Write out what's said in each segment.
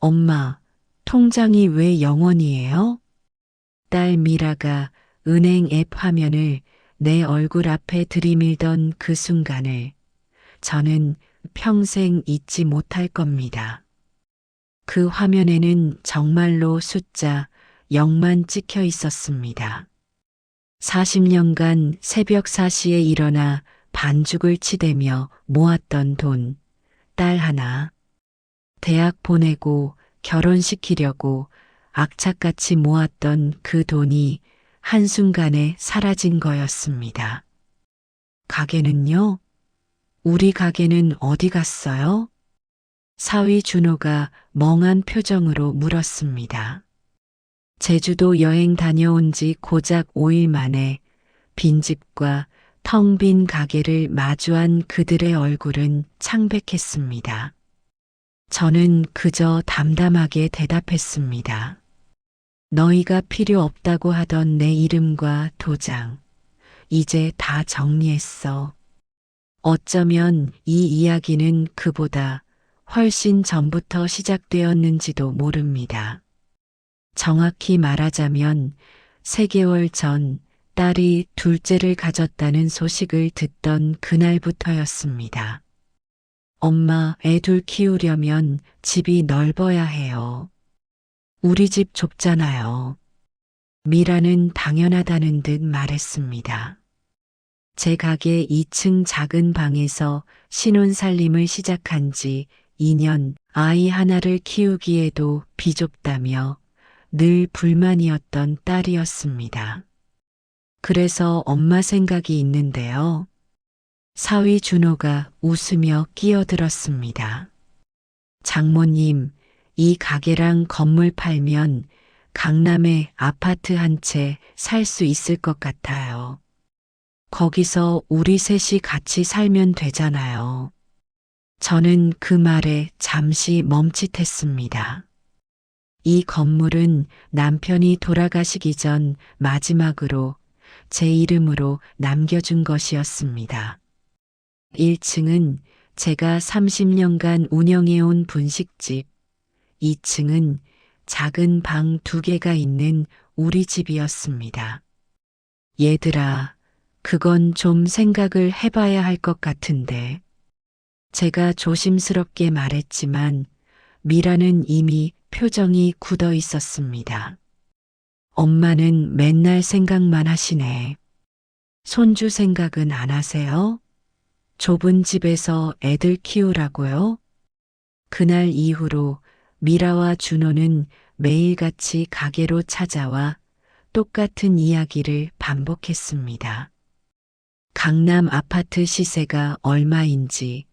엄마, 통장이 왜 0원이에요? 딸 미라가 은행 앱 화면을 내 얼굴 앞에 들이밀던 그 순간을 저는 평생 잊지 못할 겁니다. 그 화면에는 정말로 숫자 0만 찍혀 있었습니다. 40년간 새벽 4시에 일어나 반죽을 치대며 모았던 돈, 딸 하나, 대학 보내고 결혼시키려고 악착같이 모았던 그 돈이 한순간에 사라진 거였습니다. 가게는요? 우리 가게는 어디 갔어요? 사위 준호가 멍한 표정으로 물었습니다. 제주도 여행 다녀온 지 고작 5일 만에 빈집과 텅 빈 가게를 마주한 그들의 얼굴은 창백했습니다. 저는 그저 담담하게 대답했습니다. 너희가 필요 없다고 하던 내 이름과 도장, 이제 다 정리했어. 어쩌면 이 이야기는 그보다 훨씬 전부터 시작되었는지도 모릅니다. 정확히 말하자면 3개월 전 딸이 둘째를 가졌다는 소식을 듣던 그날부터였습니다. 엄마, 애 둘 키우려면 집이 넓어야 해요. 우리 집 좁잖아요. 미라는 당연하다는 듯 말했습니다. 제 가게 2층 작은 방에서 신혼살림을 시작한 지 2년, 아이 하나를 키우기에도 비좁다며 늘 불만이었던 딸이었습니다. 그래서 엄마 생각이 있는데요. 사위 준호가 웃으며 끼어들었습니다. 장모님, 이 가게랑 건물 팔면 강남에 아파트 한 채 살 수 있을 것 같아요. 거기서 우리 셋이 같이 살면 되잖아요. 저는 그 말에 잠시 멈칫했습니다. 이 건물은 남편이 돌아가시기 전 마지막으로 제 이름으로 남겨준 것이었습니다. 1층은 제가 30년간 운영해온 분식집, 2층은 작은 방 2개가 있는 우리 집이었습니다. 얘들아, 그건 좀 생각을 해봐야 할 것 같은데. 제가 조심스럽게 말했지만 미라는 이미 표정이 굳어 있었습니다. 엄마는 맨날 생각만 하시네. 손주 생각은 안 하세요? 좁은 집에서 애들 키우라고요? 그날 이후로 미라와 준호는 매일같이 가게로 찾아와 똑같은 이야기를 반복했습니다. 강남 아파트 시세가 얼마인지,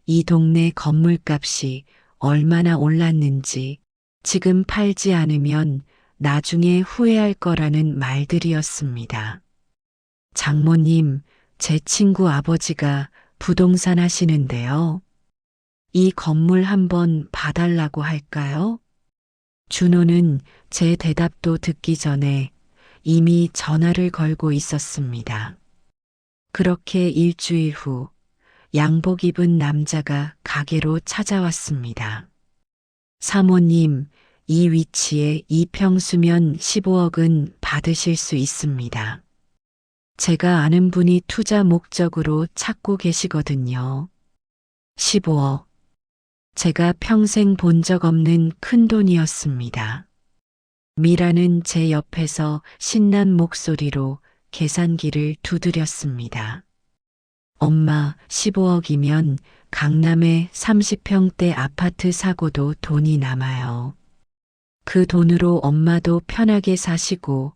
이 동네 건물값이 얼마나 올랐는지, 지금 팔지 않으면 나중에 후회할 거라는 말들이었습니다. 장모님, 제 친구 아버지가 부동산 하시는데요. 이 건물 한번 봐달라고 할까요? 준호는 제 대답도 듣기 전에 이미 전화를 걸고 있었습니다. 그렇게 일주일 후 양복 입은 남자가 가게로 찾아왔습니다. 사모님, 이 위치에 2평수면 15억은 받으실 수 있습니다. 제가 아는 분이 투자 목적으로 찾고 계시거든요. 15억. 제가 평생 본 적 없는 큰 돈이었습니다. 미라는 제 옆에서 신난 목소리로 계산기를 두드렸습니다. 엄마, 15억이면 강남에 30평대 아파트 사고도 돈이 남아요. 그 돈으로 엄마도 편하게 사시고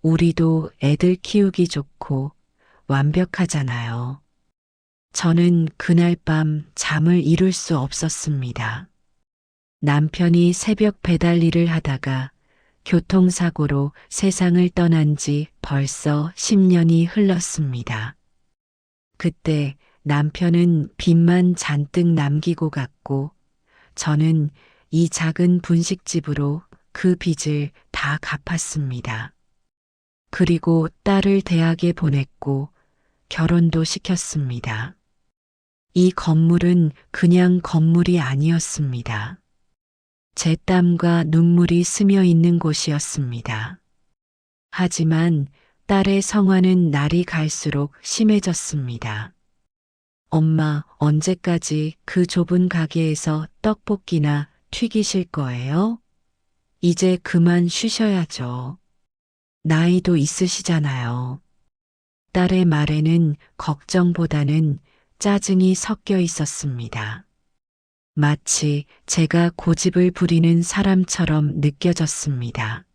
우리도 애들 키우기 좋고 완벽하잖아요. 저는 그날 밤 잠을 이룰 수 없었습니다. 남편이 새벽 배달 일을 하다가 교통사고로 세상을 떠난 지 벌써 10년이 흘렀습니다. 그때 남편은 빚만 잔뜩 남기고 갔고 저는 이 작은 분식집으로 그 빚을 다 갚았습니다. 그리고 딸을 대학에 보냈고 결혼도 시켰습니다. 이 건물은 그냥 건물이 아니었습니다. 제 땀과 눈물이 스며 있는 곳이었습니다. 하지만 딸의 성화는 날이 갈수록 심해졌습니다. 엄마, 언제까지 그 좁은 가게에서 떡볶이나 튀기실 거예요? 이제 그만 쉬셔야죠. 나이도 있으시잖아요. 딸의 말에는 걱정보다는 짜증이 섞여 있었습니다. 마치 제가 고집을 부리는 사람처럼 느껴졌습니다.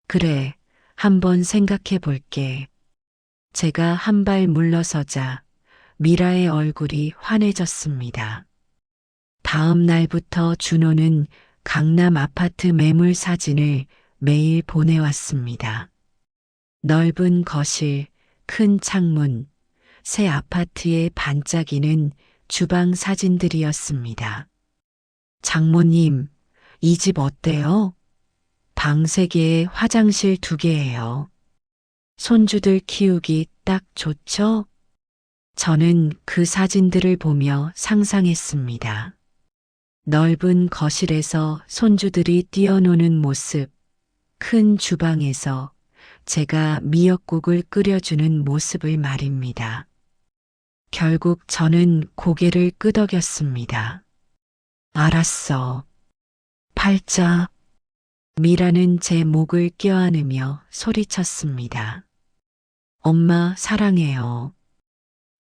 그래, 한번 생각해 볼게. 제가 한 발 물러서자 미라의 얼굴이 환해졌습니다. 다음 날부터 준호는 강남 아파트 매물 사진을 매일 보내왔습니다. 넓은 거실, 큰 창문, 새 아파트의 반짝이는 주방 사진들이었습니다. 장모님, 이 집 어때요? 방 3개에 화장실 2개예요. 손주들 키우기 딱 좋죠? 저는 그 사진들을 보며 상상했습니다. 넓은 거실에서 손주들이 뛰어노는 모습, 큰 주방에서 제가 미역국을 끓여주는 모습을 말입니다. 결국 저는 고개를 끄덕였습니다. 알았어. 팔자. 미라는 제 목을 껴안으며 소리쳤습니다. 엄마 사랑해요.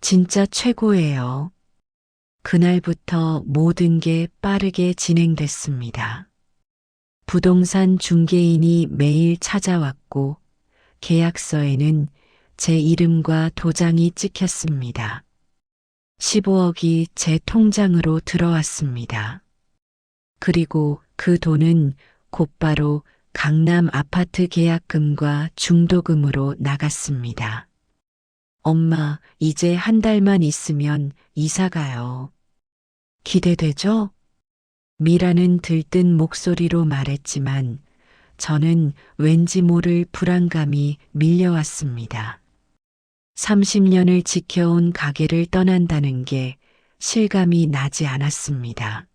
진짜 최고예요. 그날부터 모든 게 빠르게 진행됐습니다. 부동산 중개인이 매일 찾아왔고 계약서에는 제 이름과 도장이 찍혔습니다. 15억이 제 통장으로 들어왔습니다. 그리고 그 돈은 곧바로 강남 아파트 계약금과 중도금으로 나갔습니다. 엄마, 이제 한 달만 있으면 이사 가요. 기대되죠? 미라는 들뜬 목소리로 말했지만 저는 왠지 모를 불안감이 밀려왔습니다. 30년을 지켜온 가게를 떠난다는 게 실감이 나지 않았습니다.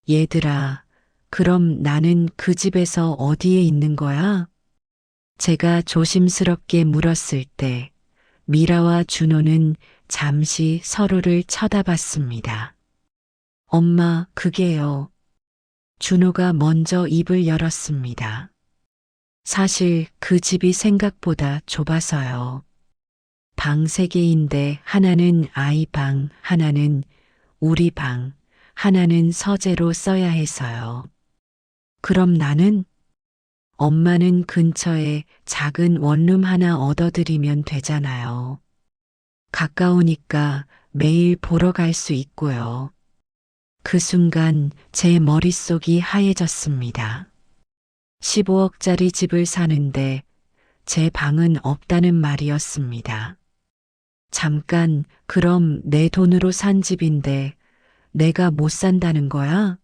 얘들아, 그럼 나는 그 집에서 어디에 있는 거야? 제가 조심스럽게 물었을 때 미라와 준호는 잠시 서로를 쳐다봤습니다. 엄마, 그게요. 준호가 먼저 입을 열었습니다. 사실 그 집이 생각보다 좁아서요. 방 3개인데 하나는 아이 방, 하나는 우리 방, 하나는 서재로 써야 해서요. 그럼 나는? 엄마는 근처에 작은 원룸 하나 얻어드리면 되잖아요. 가까우니까 매일 보러 갈 수 있고요. 그 순간 제 머릿속이 하얘졌습니다. 15억짜리 집을 사는데 제 방은 없다는 말이었습니다. 잠깐, 그럼 내 돈으로 산 집인데 내가 못 산다는 거야?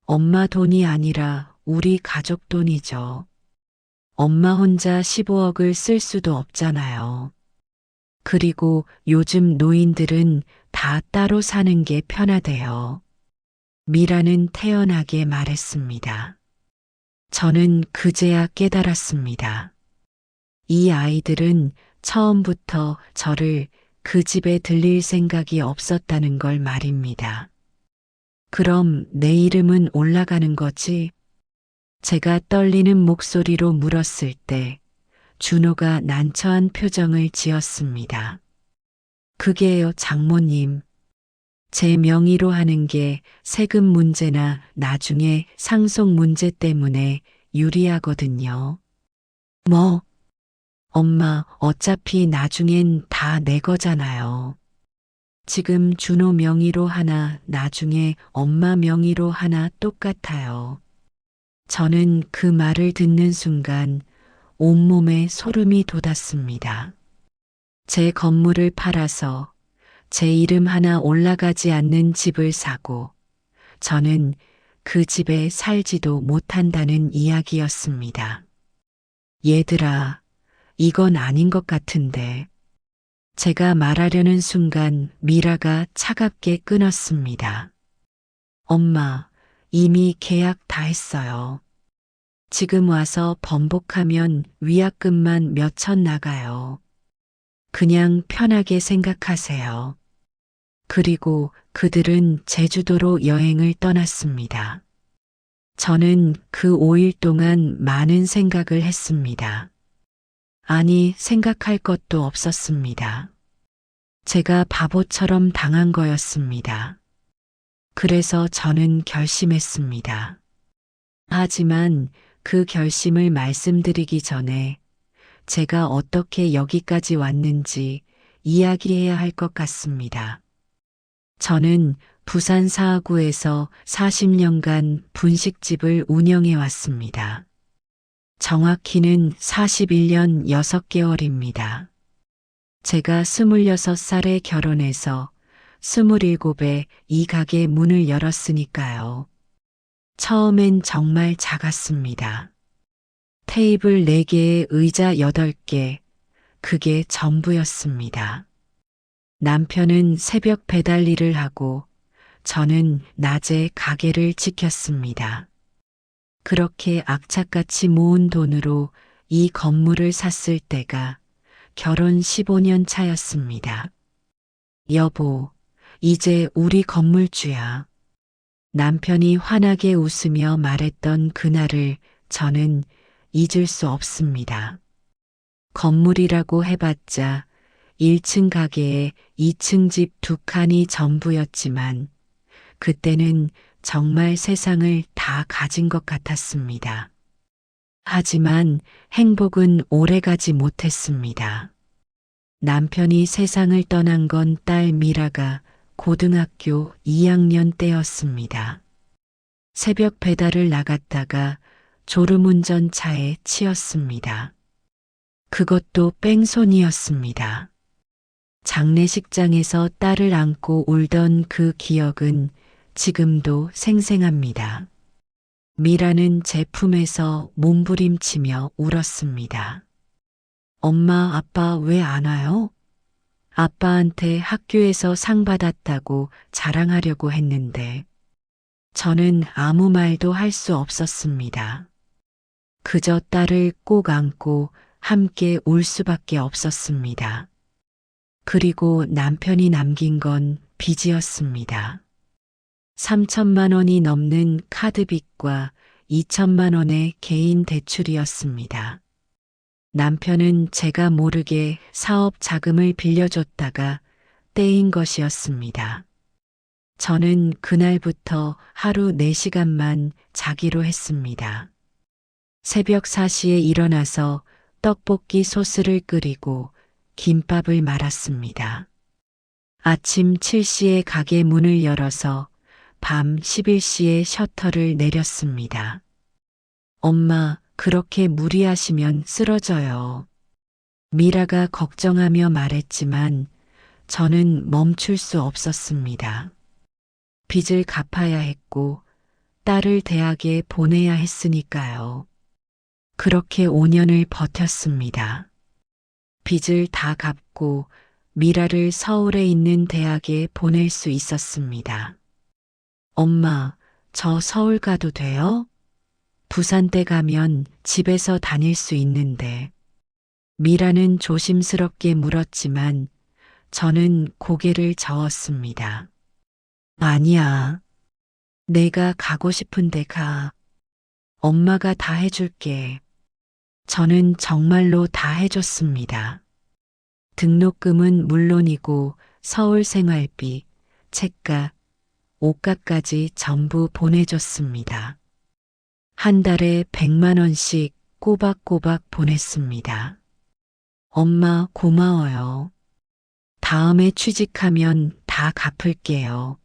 엄마 돈이 아니라 우리 가족 돈이죠. 엄마 혼자 15억을 쓸 수도 없잖아요. 그리고 요즘 노인들은 다 따로 사는 게 편하대요. 미라는 태연하게 말했습니다. 저는 그제야 깨달았습니다. 이 아이들은 처음부터 저를 그 집에 들릴 생각이 없었다는 걸 말입니다. 그럼 내 이름은 올라가는 거지? 제가 떨리는 목소리로 물었을 때 준호가 난처한 표정을 지었습니다. 그게요, 장모님. 제 명의로 하는 게 세금 문제나 나중에 상속 문제 때문에 유리하거든요. 뭐? 엄마, 어차피 나중엔 다 내 거잖아요. 지금 준호 명의로 하나, 나중에 엄마 명의로 하나 똑같아요. 저는 그 말을 듣는 순간 온몸에 소름이 돋았습니다. 제 건물을 팔아서 제 이름 하나 올라가지 않는 집을 사고 저는 그 집에 살지도 못한다는 이야기였습니다. 얘들아, 이건 아닌 것 같은데. 제가 말하려는 순간 미라가 차갑게 끊었습니다. 엄마, 이미 계약 다 했어요. 지금 와서 번복하면 위약금만 몇천 나가요. 그냥 편하게 생각하세요. 그리고 그들은 제주도로 여행을 떠났습니다. 저는 그 5일 동안 많은 생각을 했습니다. 아니, 생각할 것도 없었습니다. 제가 바보처럼 당한 거였습니다. 그래서 저는 결심했습니다. 하지만 그 결심을 말씀드리기 전에 제가 어떻게 여기까지 왔는지 이야기해야 할 것 같습니다. 저는 부산 사하구에서 40년간 분식집을 운영해 왔습니다. 정확히는 41년 6개월입니다. 제가 26살에 결혼해서 27에 이 가게 문을 열었으니까요. 처음엔 정말 작았습니다. 테이블 4개에 의자 8개, 그게 전부였습니다. 남편은 새벽 배달 일을 하고 저는 낮에 가게를 지켰습니다. 그렇게 악착같이 모은 돈으로 이 건물을 샀을 때가 결혼 15년 차였습니다. 여보, 이제 우리 건물주야. 남편이 환하게 웃으며 말했던 그날을 저는 잊을 수 없습니다. 건물이라고 해봤자 1층 가게에 2층 집 2칸이 전부였지만 그때는 정말 세상을 다 가진 것 같았습니다. 하지만 행복은 오래가지 못했습니다. 남편이 세상을 떠난 건 딸 미라가 고등학교 2학년 때였습니다. 새벽 배달을 나갔다가 졸음운전 차에 치였습니다. 그것도 뺑소니였습니다. 장례식장에서 딸을 안고 울던 그 기억은 지금도 생생합니다. 미라는 제 품에서 몸부림치며 울었습니다. 엄마, 아빠 왜 안 와요? 아빠한테 학교에서 상 받았다고 자랑하려고 했는데 저는 아무 말도 할 수 없었습니다. 그저 딸을 꼭 안고 함께 울 수밖에 없었습니다. 그리고 남편이 남긴 건 빚이었습니다. 3천만 원이 넘는 카드빚과 2천만 원의 개인 대출이었습니다. 남편은 제가 모르게 사업 자금을 빌려줬다가 떼인 것이었습니다. 저는 그날부터 하루 4시간만 자기로 했습니다. 새벽 4시에 일어나서 떡볶이 소스를 끓이고 김밥을 말았습니다. 아침 7시에 가게 문을 열어서 밤 11시에 셔터를 내렸습니다. 엄마, 그렇게 무리하시면 쓰러져요. 미라가 걱정하며 말했지만 저는 멈출 수 없었습니다. 빚을 갚아야 했고 딸을 대학에 보내야 했으니까요. 그렇게 5년을 버텼습니다. 빚을 다 갚고 미라를 서울에 있는 대학에 보낼 수 있었습니다. 엄마, 저 서울 가도 돼요? 부산대 가면 집에서 다닐 수 있는데. 미라는 조심스럽게 물었지만 저는 고개를 저었습니다. 아니야. 내가 가고 싶은데 가. 엄마가 다 해줄게. 저는 정말로 다 해줬습니다. 등록금은 물론이고 서울 생활비, 책값, 옷값까지 전부 보내줬습니다. 한 달에 100만 원씩 꼬박꼬박 보냈습니다. 엄마 고마워요. 다음에 취직하면 다 갚을게요.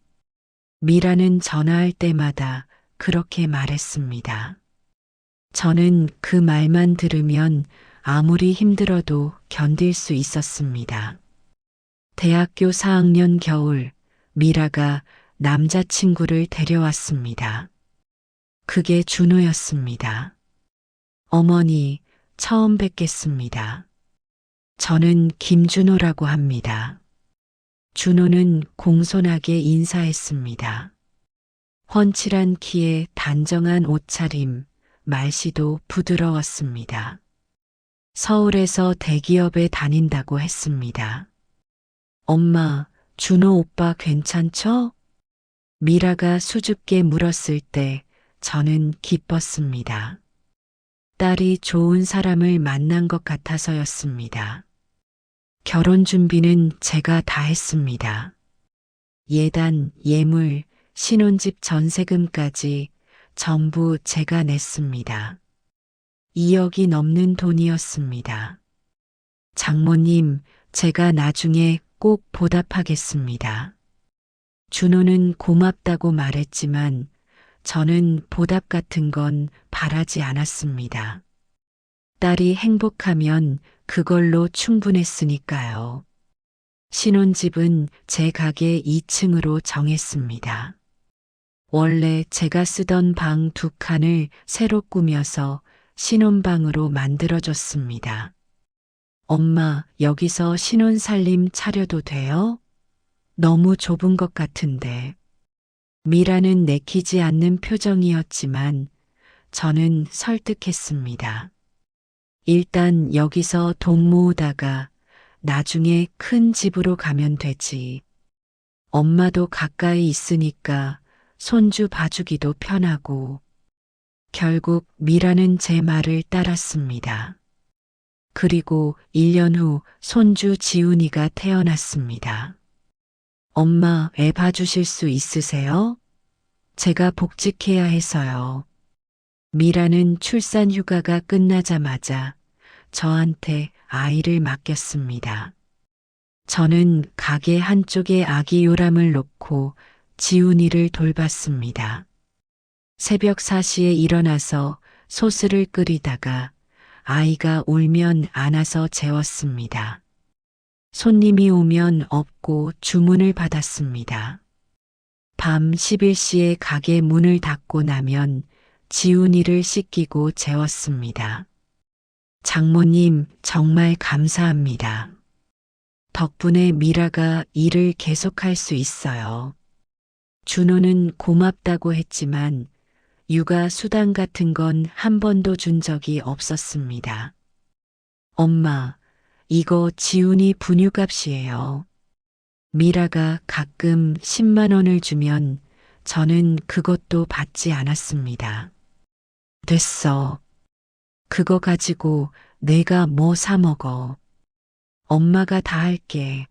미라는 전화할 때마다 그렇게 말했습니다. 저는 그 말만 들으면 아무리 힘들어도 견딜 수 있었습니다. 대학교 4학년 겨울, 미라가 남자친구를 데려왔습니다. 그게 준호였습니다. 어머니, 처음 뵙겠습니다. 저는 김준호라고 합니다. 준호는 공손하게 인사했습니다. 훤칠한 키에 단정한 옷차림, 말씨도 부드러웠습니다. 서울에서 대기업에 다닌다고 했습니다. 엄마, 준호 오빠 괜찮죠? 미라가 수줍게 물었을 때 저는 기뻤습니다. 딸이 좋은 사람을 만난 것 같아서였습니다. 결혼 준비는 제가 다 했습니다. 예단, 예물, 신혼집 전세금까지 전부 제가 냈습니다. 2억이 넘는 돈이었습니다. 장모님, 제가 나중에 꼭 보답하겠습니다. 준호는 고맙다고 말했지만 저는 보답 같은 건 바라지 않았습니다. 딸이 행복하면 그걸로 충분했으니까요. 신혼집은 제 가게 2층으로 정했습니다. 원래 제가 쓰던 방 2칸을 새로 꾸며서 신혼방으로 만들어줬습니다. 엄마, 여기서 신혼살림 차려도 돼요? 너무 좁은 것 같은데. 미라는 내키지 않는 표정이었지만 저는 설득했습니다. 일단 여기서 돈 모으다가 나중에 큰 집으로 가면 되지. 엄마도 가까이 있으니까 손주 봐주기도 편하고. 결국 미라는 제 말을 따랐습니다. 그리고 1년 후 손주 지훈이가 태어났습니다. 엄마, 애 봐주실 수 있으세요? 제가 복직해야 해서요. 미라는 출산 휴가가 끝나자마자 저한테 아이를 맡겼습니다. 저는 가게 한쪽에 아기 요람을 놓고 지훈이를 돌봤습니다. 새벽 4시에 일어나서 소스를 끓이다가 아이가 울면 안아서 재웠습니다. 손님이 오면 업고 주문을 받았습니다. 밤 11시에 가게 문을 닫고 나면 지훈이를 씻기고 재웠습니다. 장모님, 정말 감사합니다. 덕분에 미라가 일을 계속할 수 있어요. 준호는 고맙다고 했지만 육아 수당 같은 건 한 번도 준 적이 없었습니다. 엄마, 이거 지훈이 분유값이에요. 미라가 가끔 10만 원을 주면 저는 그것도 받지 않았습니다. 됐어. 그거 가지고 내가 뭐 사 먹어. 엄마가 다 할게.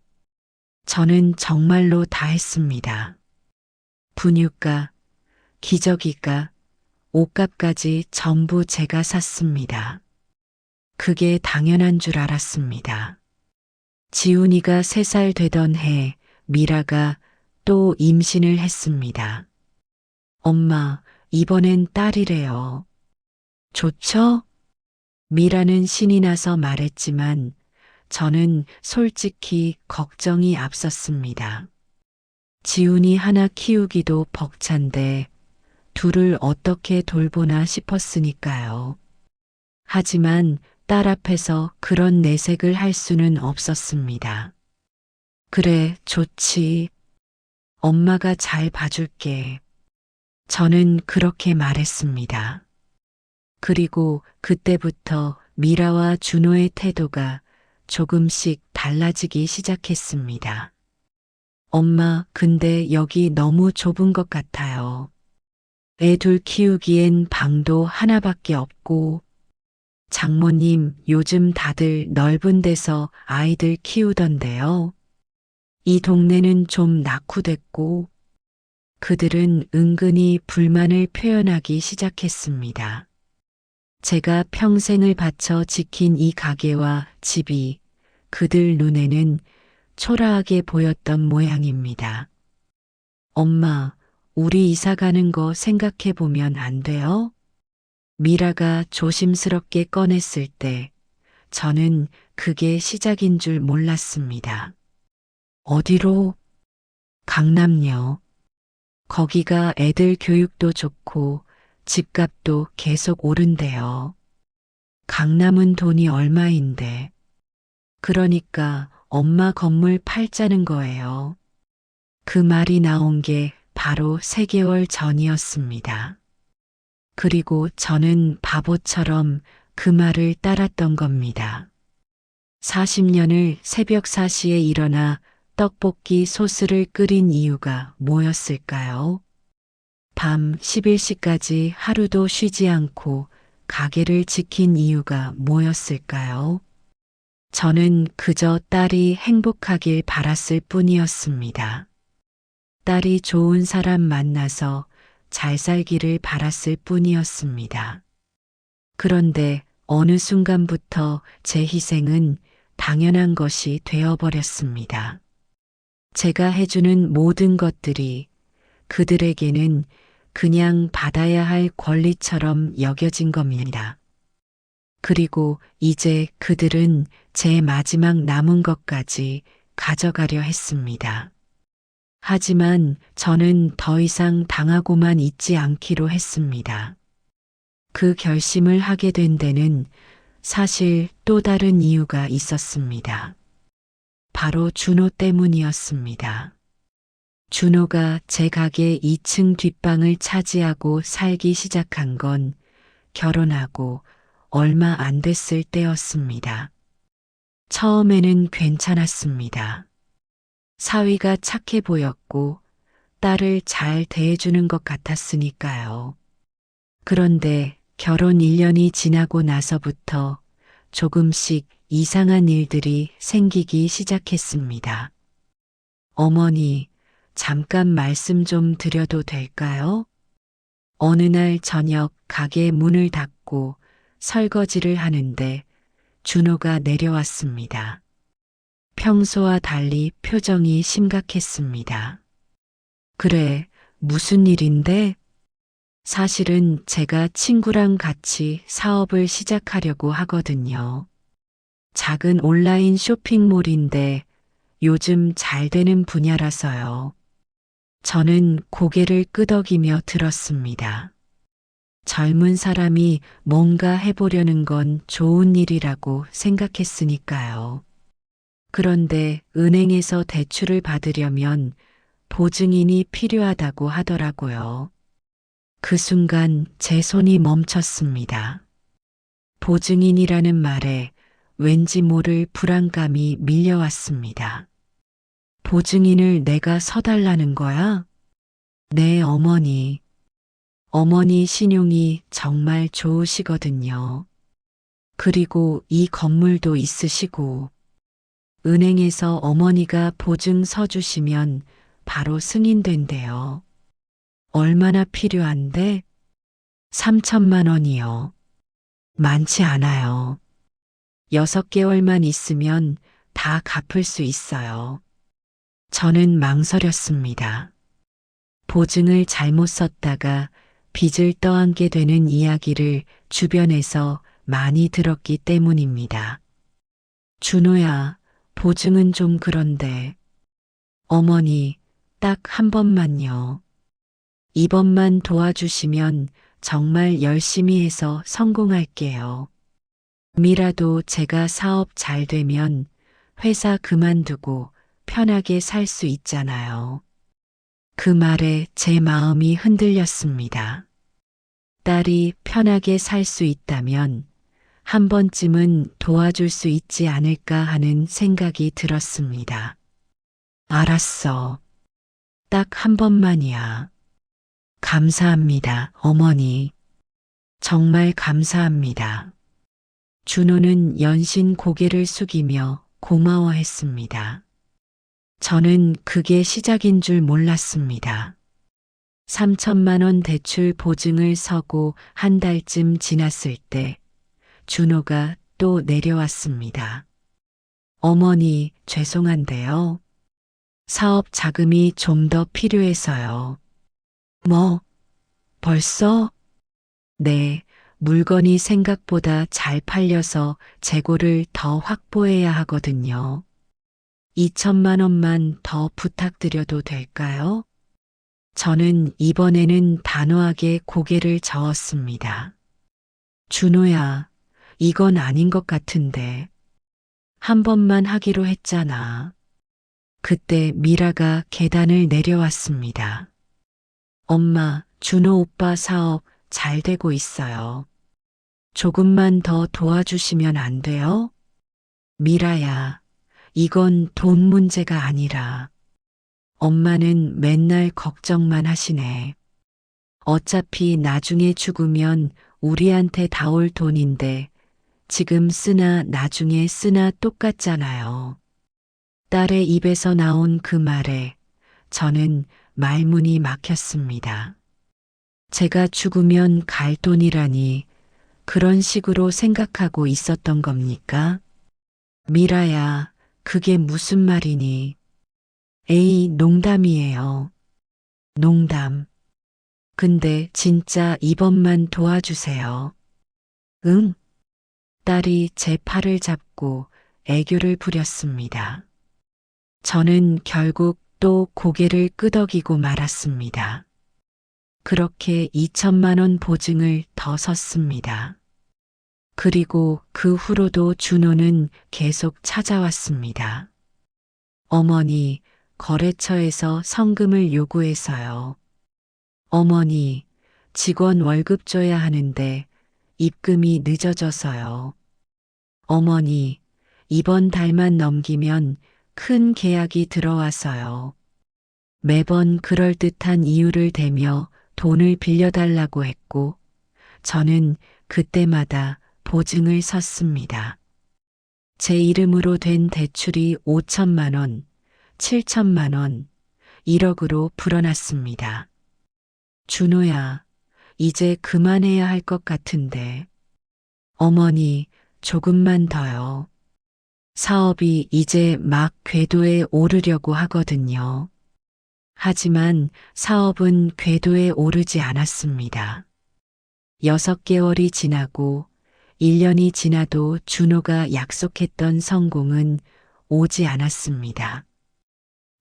저는 정말로 다 했습니다. 분유가, 기저귀가, 옷값까지 전부 제가 샀습니다. 그게 당연한 줄 알았습니다. 지훈이가 3살 되던 해 미라가 또 임신을 했습니다. 엄마, 이번엔 딸이래요. 좋죠? 미라는 신이 나서 말했지만 저는 솔직히 걱정이 앞섰습니다. 지훈이 하나 키우기도 벅찬데 둘을 어떻게 돌보나 싶었으니까요. 하지만 딸 앞에서 그런 내색을 할 수는 없었습니다. 그래, 좋지. 엄마가 잘 봐줄게. 저는 그렇게 말했습니다. 그리고 그때부터 미라와 준호의 태도가 조금씩 달라지기 시작했습니다. 엄마, 근데 여기 너무 좁은 것 같아요. 애 둘 키우기엔 방도 하나밖에 없고. 장모님, 요즘 다들 넓은 데서 아이들 키우던데요. 이 동네는 좀 낙후됐고. 그들은 은근히 불만을 표현하기 시작했습니다. 제가 평생을 바쳐 지킨 이 가게와 집이 그들 눈에는 초라하게 보였던 모양입니다. 엄마, 우리 이사 가는 거 생각해 보면 안 돼요? 미라가 조심스럽게 꺼냈을 때 저는 그게 시작인 줄 몰랐습니다. 어디로? 강남요. 거기가 애들 교육도 좋고 집값도 계속 오른대요. 강남은 돈이 얼마인데. 그러니까 엄마 건물 팔자는 거예요. 그 말이 나온 게 바로 3개월 전이었습니다. 그리고 저는 바보처럼 그 말을 따랐던 겁니다. 40년을 새벽 4시에 일어나 떡볶이 소스를 끓인 이유가 뭐였을까요? 밤 11시까지 하루도 쉬지 않고 가게를 지킨 이유가 뭐였을까요? 저는 그저 딸이 행복하길 바랐을 뿐이었습니다. 딸이 좋은 사람 만나서 잘 살기를 바랐을 뿐이었습니다. 그런데 어느 순간부터 제 희생은 당연한 것이 되어버렸습니다. 제가 해주는 모든 것들이 그들에게는 그냥 받아야 할 권리처럼 여겨진 겁니다. 그리고 이제 그들은 제 마지막 남은 것까지 가져가려 했습니다. 하지만 저는 더 이상 당하고만 있지 않기로 했습니다. 그 결심을 하게 된 데는 사실 또 다른 이유가 있었습니다. 바로 준호 때문이었습니다. 준호가 제 가게 2층 뒷방을 차지하고 살기 시작한 건 결혼하고 얼마 안 됐을 때였습니다. 처음에는 괜찮았습니다. 사위가 착해 보였고 딸을 잘 대해주는 것 같았으니까요. 그런데 결혼 1년이 지나고 나서부터 조금씩 이상한 일들이 생기기 시작했습니다. 어머니, 잠깐 말씀 좀 드려도 될까요? 어느 날 저녁 가게 문을 닫고 설거지를 하는데 준호가 내려왔습니다. 평소와 달리 표정이 심각했습니다. 그래, 무슨 일인데? 사실은 제가 친구랑 같이 사업을 시작하려고 하거든요. 작은 온라인 쇼핑몰인데 요즘 잘 되는 분야라서요. 저는 고개를 끄덕이며 들었습니다. 젊은 사람이 뭔가 해보려는 건 좋은 일이라고 생각했으니까요. 그런데 은행에서 대출을 받으려면 보증인이 필요하다고 하더라고요. 그 순간 제 손이 멈췄습니다. 보증인이라는 말에 왠지 모를 불안감이 밀려왔습니다. 보증인을 내가 서달라는 거야? 네, 어머니. 어머니 신용이 정말 좋으시거든요. 그리고 이 건물도 있으시고, 은행에서 어머니가 보증 서주시면 바로 승인된대요. 얼마나 필요한데? 3천만 원이요. 많지 않아요. 6개월만 있으면 다 갚을 수 있어요. 저는 망설였습니다. 보증을 잘못 썼다가 빚을 떠안게 되는 이야기를 주변에서 많이 들었기 때문입니다. 준호야, 보증은 좀 그런데. 어머니, 딱 한 번만요. 이번만 도와주시면 정말 열심히 해서 성공할게요. 이라도 제가 사업 잘 되면 회사 그만두고 편하게 살 수 있잖아요. 그 말에 제 마음이 흔들렸습니다. 딸이 편하게 살 수 있다면 한 번쯤은 도와줄 수 있지 않을까 하는 생각이 들었습니다. 알았어. 딱 한 번만이야. 감사합니다, 어머니. 정말 감사합니다. 준호는 연신 고개를 숙이며 고마워했습니다. 저는 그게 시작인 줄 몰랐습니다. 3천만 원 대출 보증을 서고 한 달쯤 지났을 때 준호가 또 내려왔습니다. 어머니, 죄송한데요. 사업 자금이 좀 더 필요해서요. 뭐, 벌써? 네, 물건이 생각보다 잘 팔려서 재고를 더 확보해야 하거든요. 2천만 원만 더 부탁드려도 될까요? 저는 이번에는 단호하게 고개를 저었습니다. 준호야, 이건 아닌 것 같은데. 한 번만 하기로 했잖아. 그때 미라가 계단을 내려왔습니다. 엄마, 준호 오빠 사업 잘 되고 있어요. 조금만 더 도와주시면 안 돼요? 미라야, 이건 돈 문제가 아니라 엄마는 맨날 걱정만 하시네. 어차피 나중에 죽으면 우리한테 다 올 돈인데 지금 쓰나 나중에 쓰나 똑같잖아요. 딸의 입에서 나온 그 말에 저는 말문이 막혔습니다. 제가 죽으면 갈 돈이라니 그런 식으로 생각하고 있었던 겁니까? 미라야, 그게 무슨 말이니? 에이, 농담이에요. 농담. 근데 진짜 이번만 도와주세요. 응? 딸이 제 팔을 잡고 애교를 부렸습니다. 저는 결국 또 고개를 끄덕이고 말았습니다. 그렇게 2천만 원 보증을 더 섰습니다. 그리고 그 후로도 준호는 계속 찾아왔습니다. 어머니, 거래처에서 성금을 요구해서요. 어머니, 직원 월급 줘야 하는데 입금이 늦어져서요. 어머니, 이번 달만 넘기면 큰 계약이 들어와서요. 매번 그럴듯한 이유를 대며 돈을 빌려달라고 했고, 저는 그때마다 보증을 섰습니다. 제 이름으로 된 대출이 5천만 원, 7천만 원, 1억으로 불어났습니다. 준호야, 이제 그만해야 할 것 같은데. 어머니, 조금만 더요. 사업이 이제 막 궤도에 오르려고 하거든요. 하지만 사업은 궤도에 오르지 않았습니다. 6개월이 지나고 1년이 지나도 준호가 약속했던 성공은 오지 않았습니다.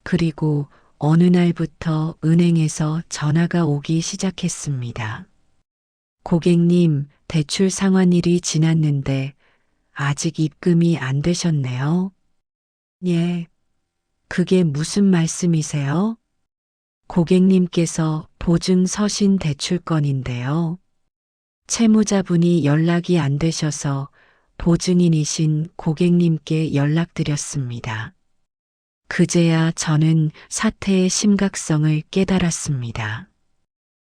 그리고 어느 날부터 은행에서 전화가 오기 시작했습니다. 고객님, 대출 상환일이 지났는데 아직 입금이 안 되셨네요. 예. 그게 무슨 말씀이세요? 고객님께서 보증 서신 대출건인데요. 채무자분이 연락이 안 되셔서 보증인이신 고객님께 연락드렸습니다. 그제야 저는 사태의 심각성을 깨달았습니다.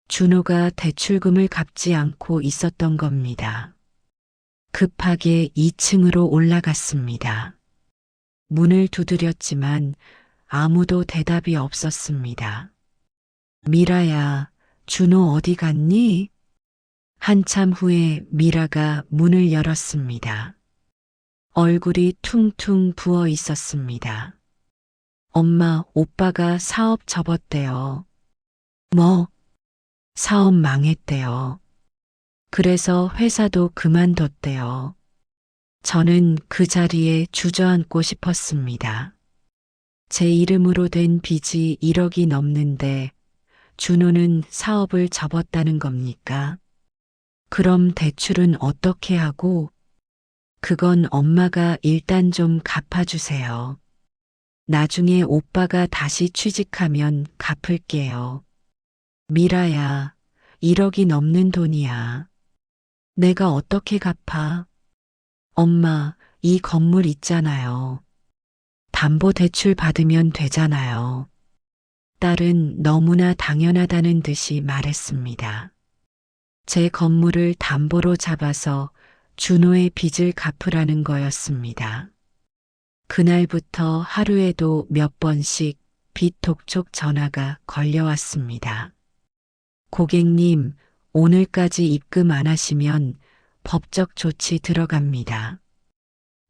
준호가 대출금을 갚지 않고 있었던 겁니다. 급하게 2층으로 올라갔습니다. 문을 두드렸지만 아무도 대답이 없었습니다. 미라야, 준호 어디 갔니? 한참 후에 미라가 문을 열었습니다. 얼굴이 퉁퉁 부어 있었습니다. 엄마, 오빠가 사업 접었대요. 뭐? 사업 망했대요. 그래서 회사도 그만뒀대요. 저는 그 자리에 주저앉고 싶었습니다. 제 이름으로 된 빚이 1억이 넘는데 준호는 사업을 접었다는 겁니까? 그럼 대출은 어떻게 하고? 그건 엄마가 일단 좀 갚아주세요. 나중에 오빠가 다시 취직하면 갚을게요. 미라야, 1억이 넘는 돈이야. 내가 어떻게 갚아? 엄마, 이 건물 있잖아요. 담보대출 받으면 되잖아요. 딸은 너무나 당연하다는 듯이 말했습니다. 제 건물을 담보로 잡아서 준호의 빚을 갚으라는 거였습니다. 그날부터 하루에도 몇 번씩 빚 독촉 전화가 걸려왔습니다. 고객님, 오늘까지 입금 안 하시면 법적 조치 들어갑니다.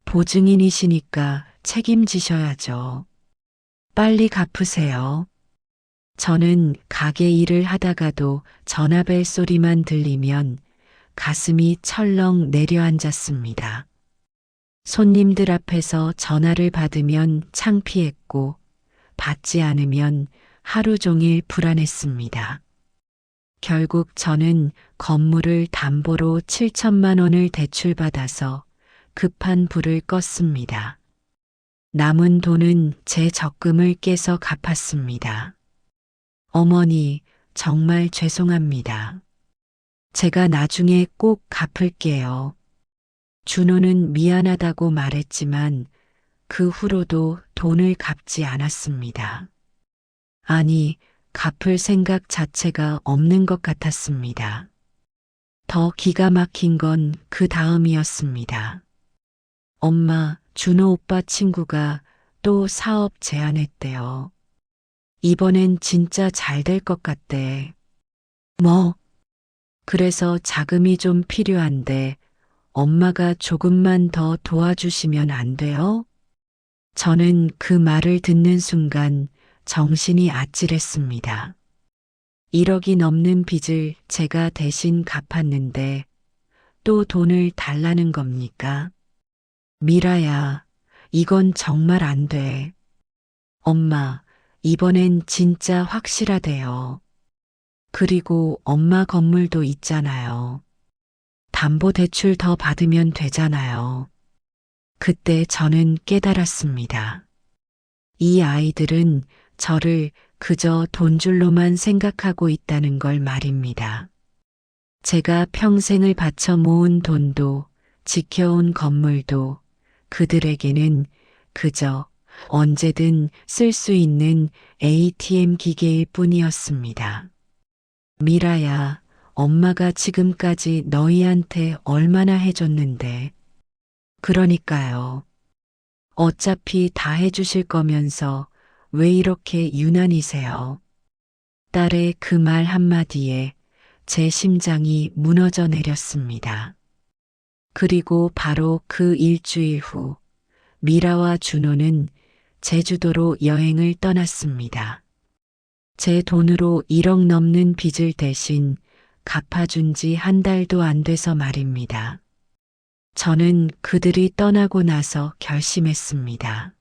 보증인이시니까 책임지셔야죠. 빨리 갚으세요. 저는 가게 일을 하다가도 전화벨 소리만 들리면 가슴이 철렁 내려앉았습니다. 손님들 앞에서 전화를 받으면 창피했고 받지 않으면 하루 종일 불안했습니다. 결국 저는 건물을 담보로 7천만 원을 대출받아서 급한 불을 껐습니다. 남은 돈은 제 적금을 깨서 갚았습니다. 어머니, 정말 죄송합니다. 제가 나중에 꼭 갚을게요. 준호는 미안하다고 말했지만 그 후로도 돈을 갚지 않았습니다. 아니, 갚을 생각 자체가 없는 것 같았습니다. 더 기가 막힌 건 그 다음이었습니다. 엄마, 준호 오빠 친구가 또 사업 제안했대요. 이번엔 진짜 잘 될 것 같대. 뭐? 그래서 자금이 좀 필요한데 엄마가 조금만 더 도와주시면 안 돼요? 저는 그 말을 듣는 순간 정신이 아찔했습니다. 1억이 넘는 빚을 제가 대신 갚았는데 또 돈을 달라는 겁니까? 미라야, 이건 정말 안 돼. 엄마, 이번엔 진짜 확실하대요. 그리고 엄마 건물도 있잖아요. 담보대출 더 받으면 되잖아요. 그때 저는 깨달았습니다. 이 아이들은 저를 그저 돈줄로만 생각하고 있다는 걸 말입니다. 제가 평생을 바쳐 모은 돈도 지켜온 건물도 그들에게는 그저 언제든 쓸 수 있는 ATM 기계일 뿐이었습니다. 미라야, 엄마가 지금까지 너희한테 얼마나 해줬는데. 그러니까요. 어차피 다 해주실 거면서 왜 이렇게 유난이세요? 딸의 그 말 한마디에 제 심장이 무너져 내렸습니다. 그리고 바로 그 일주일 후, 미라와 준호는 제주도로 여행을 떠났습니다. 제 돈으로 1억 넘는 빚을 대신 갚아준 지 한 달도 안 돼서 말입니다. 저는 그들이 떠나고 나서 결심했습니다.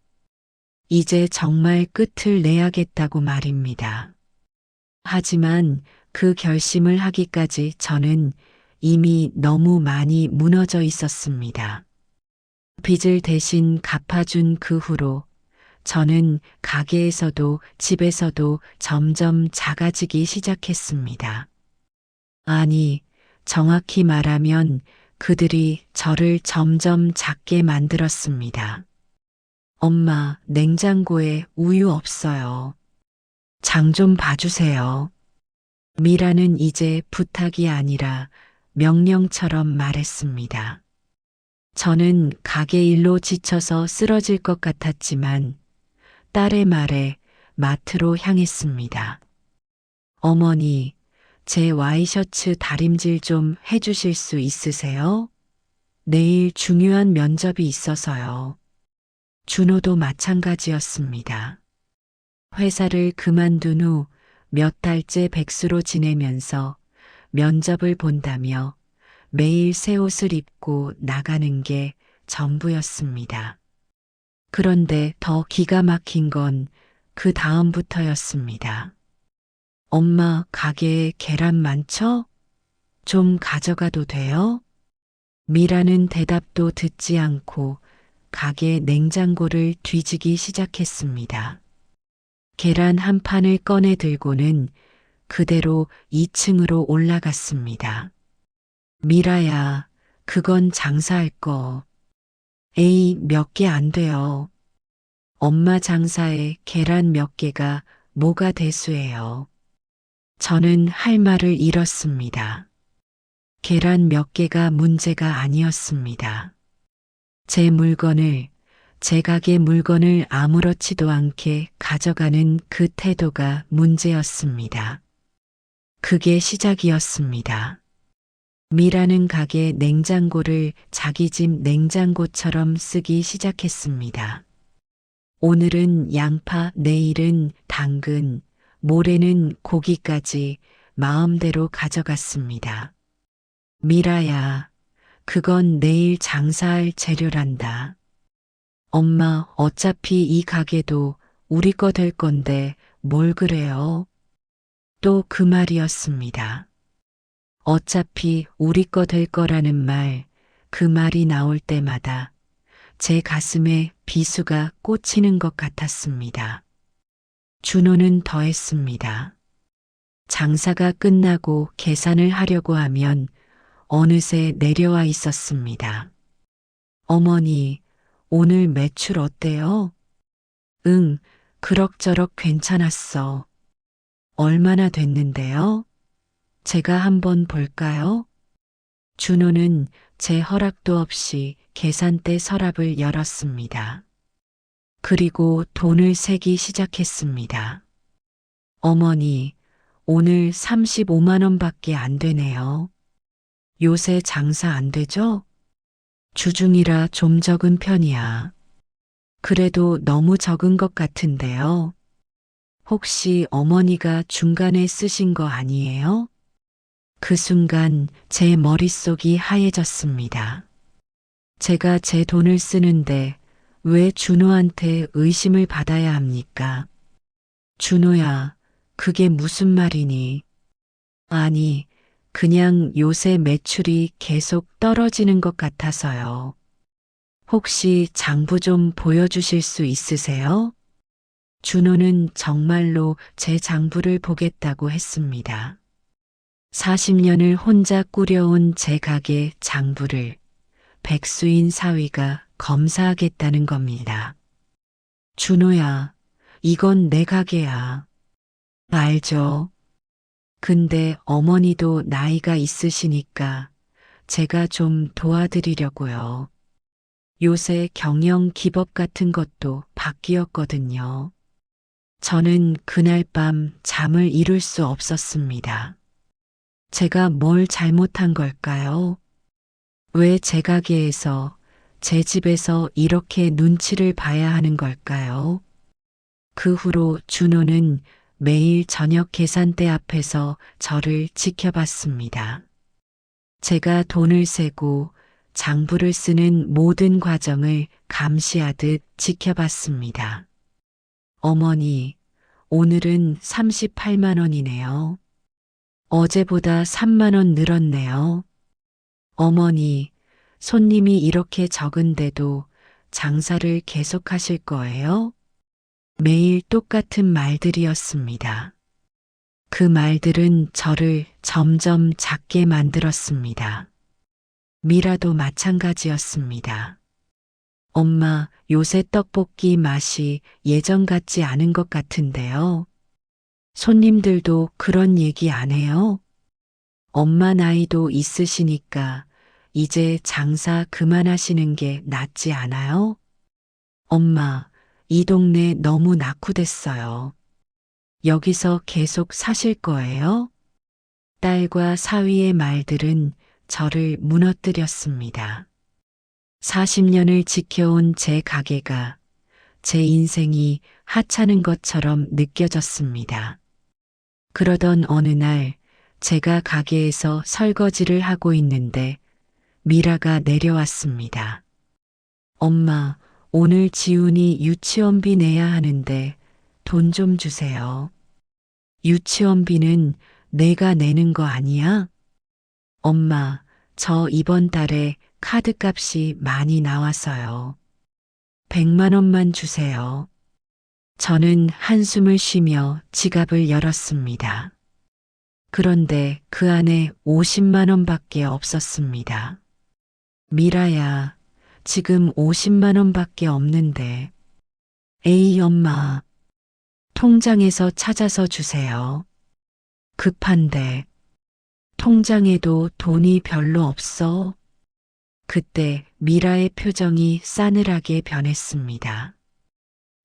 이제 정말 끝을 내야겠다고 말입니다. 하지만 그 결심을 하기까지 저는 이미 너무 많이 무너져 있었습니다. 빚을 대신 갚아준 그 후로 저는 가게에서도 집에서도 점점 작아지기 시작했습니다. 아니, 정확히 말하면 그들이 저를 점점 작게 만들었습니다. 엄마, 냉장고에 우유 없어요. 장 좀 봐주세요. 미라는 이제 부탁이 아니라 명령처럼 말했습니다. 저는 가게 일로 지쳐서 쓰러질 것 같았지만 딸의 말에 마트로 향했습니다. 어머니, 제 와이셔츠 다림질 좀 해주실 수 있으세요? 내일 중요한 면접이 있어서요. 준호도 마찬가지였습니다. 회사를 그만둔 후 몇 달째 백수로 지내면서 면접을 본다며 매일 새 옷을 입고 나가는 게 전부였습니다. 그런데 더 기가 막힌 건 그 다음부터였습니다. 엄마, 가게에 계란 많죠? 좀 가져가도 돼요? 미라는 대답도 듣지 않고 가게 냉장고를 뒤지기 시작했습니다. 계란 한 판을 꺼내 들고는 그대로 2층으로 올라갔습니다. 미라야, 그건 장사할 거. 에이, 몇 개 안 돼요. 엄마 장사에 계란 몇 개가 뭐가 대수예요. 저는 할 말을 잃었습니다. 계란 몇 개가 문제가 아니었습니다. 제 물건을, 제 가게 물건을 아무렇지도 않게 가져가는 그 태도가 문제였습니다. 그게 시작이었습니다. 미라는 가게 냉장고를 자기 집 냉장고처럼 쓰기 시작했습니다. 오늘은 양파, 내일은 당근, 모레는 고기까지 마음대로 가져갔습니다. 미라야, 그건 내일 장사할 재료란다. 엄마, 어차피 이 가게도 우리 거 될 건데 뭘 그래요? 또 그 말이었습니다. 어차피 우리 거 될 거라는 말, 그 말이 나올 때마다 제 가슴에 비수가 꽂히는 것 같았습니다. 준호는 더했습니다. 장사가 끝나고 계산을 하려고 하면 어느새 내려와 있었습니다. 어머니, 오늘 매출 어때요? 응, 그럭저럭 괜찮았어. 얼마나 됐는데요? 제가 한번 볼까요? 준호는 제 허락도 없이 계산대 서랍을 열었습니다. 그리고 돈을 세기 시작했습니다. 어머니, 오늘 35만 원밖에 안 되네요. 요새 장사 안 되죠? 주중이라 좀 적은 편이야. 그래도 너무 적은 것 같은데요. 혹시 어머니가 중간에 쓰신 거 아니에요? 그 순간 제 머릿속이 하얘졌습니다. 제가 제 돈을 쓰는데 왜 준호한테 의심을 받아야 합니까? 준호야, 그게 무슨 말이니? 아니, 그냥 요새 매출이 계속 떨어지는 것 같아서요. 혹시 장부 좀 보여주실 수 있으세요? 준호는 정말로 제 장부를 보겠다고 했습니다. 40년을 혼자 꾸려온 제 가게 장부를 백수인 사위가 검사하겠다는 겁니다. 준호야, 이건 내 가게야. 알죠? 근데 어머니도 나이가 있으시니까 제가 좀 도와드리려고요. 요새 경영 기법 같은 것도 바뀌었거든요. 저는 그날 밤 잠을 이룰 수 없었습니다. 제가 뭘 잘못한 걸까요? 왜 제 가게에서, 제 집에서 이렇게 눈치를 봐야 하는 걸까요? 그 후로 준호는 매일 저녁 계산대 앞에서 저를 지켜봤습니다. 제가 돈을 세고 장부를 쓰는 모든 과정을 감시하듯 지켜봤습니다. 어머니, 오늘은 38만 원이네요. 어제보다 3만 원 늘었네요. 어머니, 손님이 이렇게 적은데도 장사를 계속하실 거예요? 매일 똑같은 말들이었습니다. 그 말들은 저를 점점 작게 만들었습니다. 미라도 마찬가지였습니다. 엄마, 요새 떡볶이 맛이 예전 같지 않은 것 같은데요. 손님들도 그런 얘기 안 해요? 엄마 나이도 있으시니까 이제 장사 그만하시는 게 낫지 않아요? 엄마, 이 동네 너무 낙후됐어요. 여기서 계속 사실 거예요? 딸과 사위의 말들은 저를 무너뜨렸습니다. 40년을 지켜온 제 가게가 제 인생이 하찮은 것처럼 느껴졌습니다. 그러던 어느 날 제가 가게에서 설거지를 하고 있는데 미라가 내려왔습니다. 엄마, 오늘 지훈이 유치원비 내야 하는데 돈 좀 주세요. 유치원비는 내가 내는 거 아니야? 엄마, 저 이번 달에 카드값이 많이 나왔어요. 100만 원만 주세요. 저는 한숨을 쉬며 지갑을 열었습니다. 그런데 그 안에 50만 원밖에 없었습니다. 미라야, 지금 50만 원밖에 없는데. 에이, 엄마. 통장에서 찾아서 주세요. 급한데. 통장에도 돈이 별로 없어. 그때 미라의 표정이 싸늘하게 변했습니다.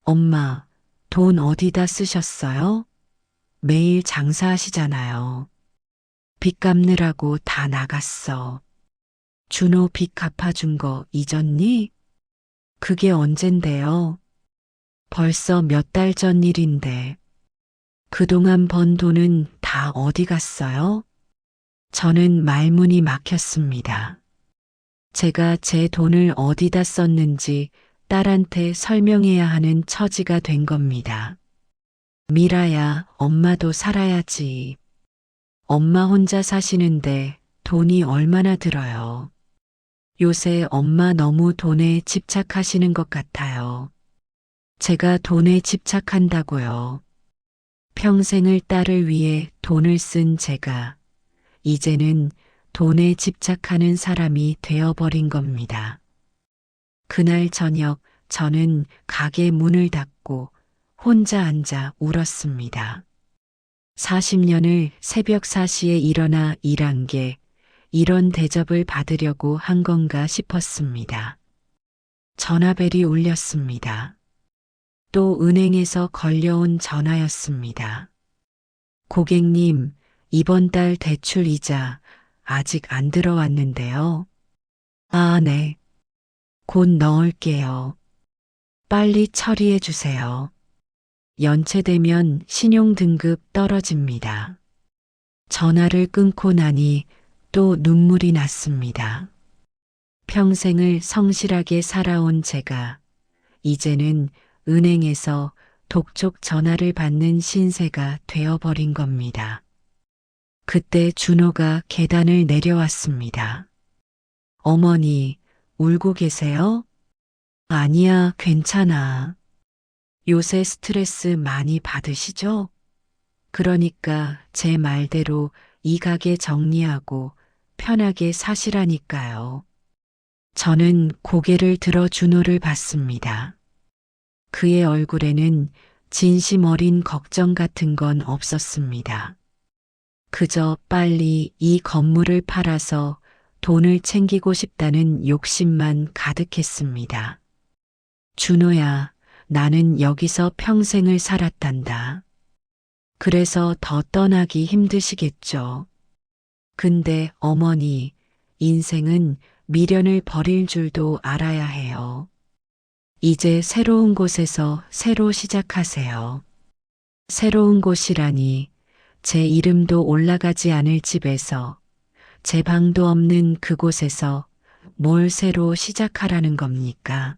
엄마, 돈 어디다 쓰셨어요? 매일 장사하시잖아요. 빚 갚느라고 다 나갔어. 준호 빚 갚아준 거 잊었니? 그게 언젠데요? 벌써 몇 달 전 일인데. 그동안 번 돈은 다 어디 갔어요? 저는 말문이 막혔습니다. 제가 제 돈을 어디다 썼는지 딸한테 설명해야 하는 처지가 된 겁니다. 미라야, 엄마도 살아야지. 엄마 혼자 사시는데 돈이 얼마나 들어요. 요새 엄마 너무 돈에 집착하시는 것 같아요. 제가 돈에 집착한다고요. 평생을 딸을 위해 돈을 쓴 제가 이제는 돈에 집착하는 사람이 되어버린 겁니다. 그날 저녁 저는 가게 문을 닫고 혼자 앉아 울었습니다. 40년을 새벽 4시에 일어나 일한 게 이런 대접을 받으려고 한 건가 싶었습니다. 전화벨이 울렸습니다. 또 은행에서 걸려온 전화였습니다. 고객님, 이번 달 대출 이자 아직 안 들어왔는데요. 아, 네. 곧 넣을게요. 빨리 처리해 주세요. 연체되면 신용등급 떨어집니다. 전화를 끊고 나니 또 눈물이 났습니다. 평생을 성실하게 살아온 제가 이제는 은행에서 독촉 전화를 받는 신세가 되어버린 겁니다. 그때 준호가 계단을 내려왔습니다. 어머니, 울고 계세요? 아니야, 괜찮아. 요새 스트레스 많이 받으시죠? 그러니까 제 말대로 이 가게 정리하고 편하게 사시라니까요. 저는 고개를 들어 준호를 봤습니다. 그의 얼굴에는 진심 어린 걱정 같은 건 없었습니다. 그저 빨리 이 건물을 팔아서 돈을 챙기고 싶다는 욕심만 가득했습니다. 준호야, 나는 여기서 평생을 살았단다. 그래서 더 떠나기 힘드시겠죠. 근데 어머니, 인생은 미련을 버릴 줄도 알아야 해요. 이제 새로운 곳에서 새로 시작하세요. 새로운 곳이라니 제 이름도 올라가지 않을 집에서 제 방도 없는 그곳에서 뭘 새로 시작하라는 겁니까?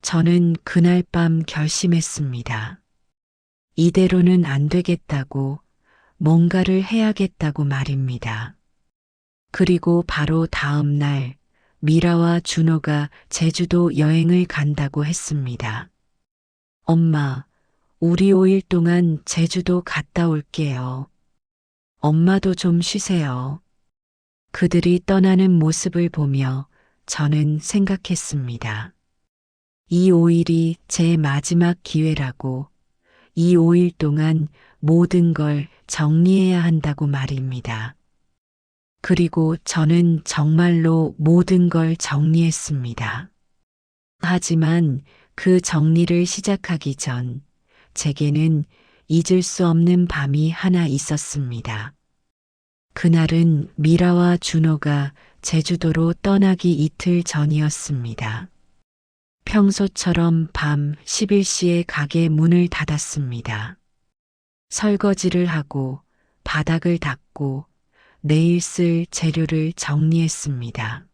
저는 그날 밤 결심했습니다. 이대로는 안 되겠다고 뭔가를 해야겠다고 말입니다. 그리고 바로 다음 날 미라와 준호가 제주도 여행을 간다고 했습니다. 엄마, 우리 5일 동안 제주도 갔다 올게요. 엄마도 좀 쉬세요. 그들이 떠나는 모습을 보며 저는 생각했습니다. 이 5일이 제 마지막 기회라고, 이 5일 동안 모든 걸 정리해야 한다고 말입니다. 그리고 저는 정말로 모든 걸 정리했습니다. 하지만 그 정리를 시작하기 전 제게는 잊을 수 없는 밤이 하나 있었습니다. 그날은 미라와 준호가 제주도로 떠나기 이틀 전이었습니다. 평소처럼 밤 11시에 가게 문을 닫았습니다. 설거지를 하고 바닥을 닦고 내일 쓸 재료를 정리했습니다.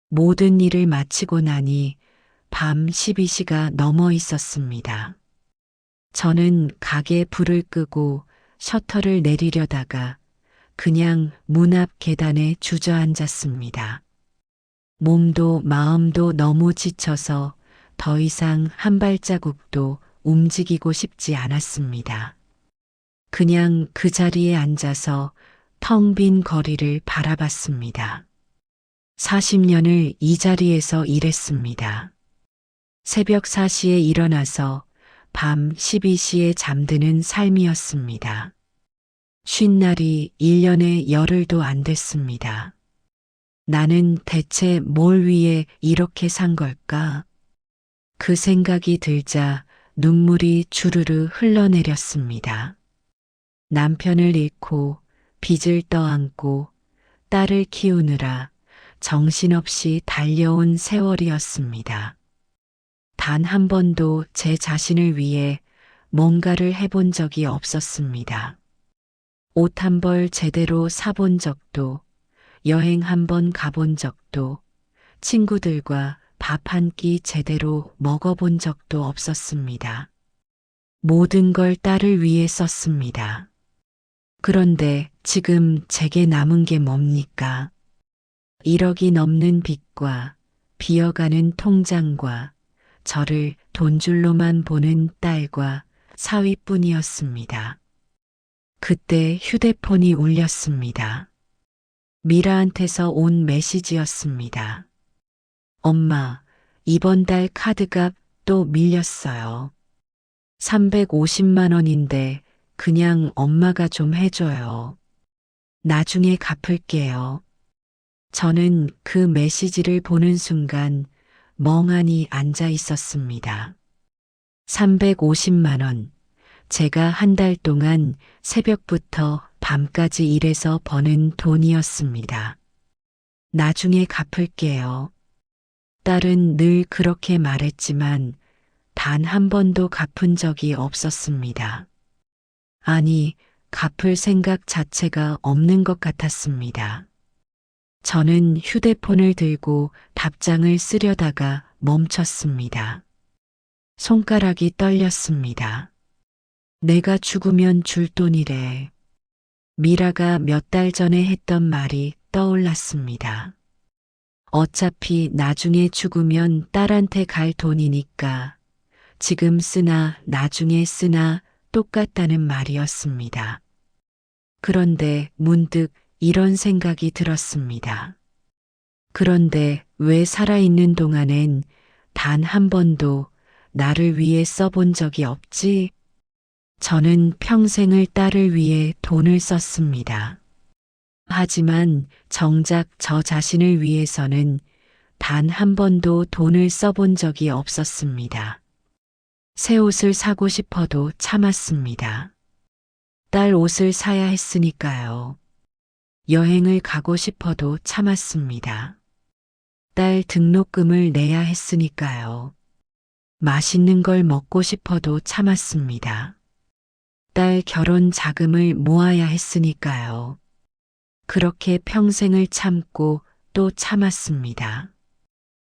모든 일을 마치고 나니 밤 12시가 넘어 있었습니다. 저는 가게 불을 끄고 셔터를 내리려다가 그냥 문 앞 계단에 주저앉았습니다. 몸도 마음도 너무 지쳐서 더 이상 한 발자국도 움직이고 싶지 않았습니다. 그냥 그 자리에 앉아서 텅 빈 거리를 바라봤습니다. 40년을 이 자리에서 일했습니다. 새벽 4시에 일어나서 밤 12시에 잠드는 삶이었습니다. 쉰 날이 1년에 열흘도 안 됐습니다. 나는 대체 뭘 위해 이렇게 산 걸까? 그 생각이 들자 눈물이 주르르 흘러내렸습니다. 남편을 잃고 빚을 떠안고 딸을 키우느라 정신없이 달려온 세월이었습니다. 단 한 번도 제 자신을 위해 뭔가를 해본 적이 없었습니다. 옷 한 벌 제대로 사본 적도, 여행 한 번 가본 적도, 친구들과 밥 한 끼 제대로 먹어본 적도 없었습니다. 모든 걸 딸을 위해 썼습니다. 그런데 지금 제게 남은 게 뭡니까? 1억이 넘는 빚과 비어가는 통장과 저를 돈줄로만 보는 딸과 4위뿐이었습니다. 그때 휴대폰이 울렸습니다. 미라한테서 온 메시지였습니다. 엄마, 이번 달 카드값 또 밀렸어요. 350만 원인데 그냥 엄마가 좀 해줘요. 나중에 갚을게요. 저는 그 메시지를 보는 순간 멍하니 앉아 있었습니다. 350만 원. 제가 한 달 동안 새벽부터 밤까지 일해서 버는 돈이었습니다. 나중에 갚을게요. 딸은 늘 그렇게 말했지만 단 한 번도 갚은 적이 없었습니다. 아니, 갚을 생각 자체가 없는 것 같았습니다. 저는 휴대폰을 들고 답장을 쓰려다가 멈췄습니다. 손가락이 떨렸습니다. 내가 죽으면 줄 돈이래. 미라가 몇 달 전에 했던 말이 떠올랐습니다. 어차피 나중에 죽으면 딸한테 갈 돈이니까 지금 쓰나 나중에 쓰나 똑같다는 말이었습니다. 그런데 문득 이런 생각이 들었습니다. 그런데 왜 살아있는 동안엔 단 한 번도 나를 위해 써본 적이 없지? 저는 평생을 딸을 위해 돈을 썼습니다. 하지만 정작 저 자신을 위해서는 단 한 번도 돈을 써본 적이 없었습니다. 새 옷을 사고 싶어도 참았습니다. 딸 옷을 사야 했으니까요. 여행을 가고 싶어도 참았습니다. 딸 등록금을 내야 했으니까요. 맛있는 걸 먹고 싶어도 참았습니다. 딸 결혼 자금을 모아야 했으니까요. 그렇게 평생을 참고 또 참았습니다.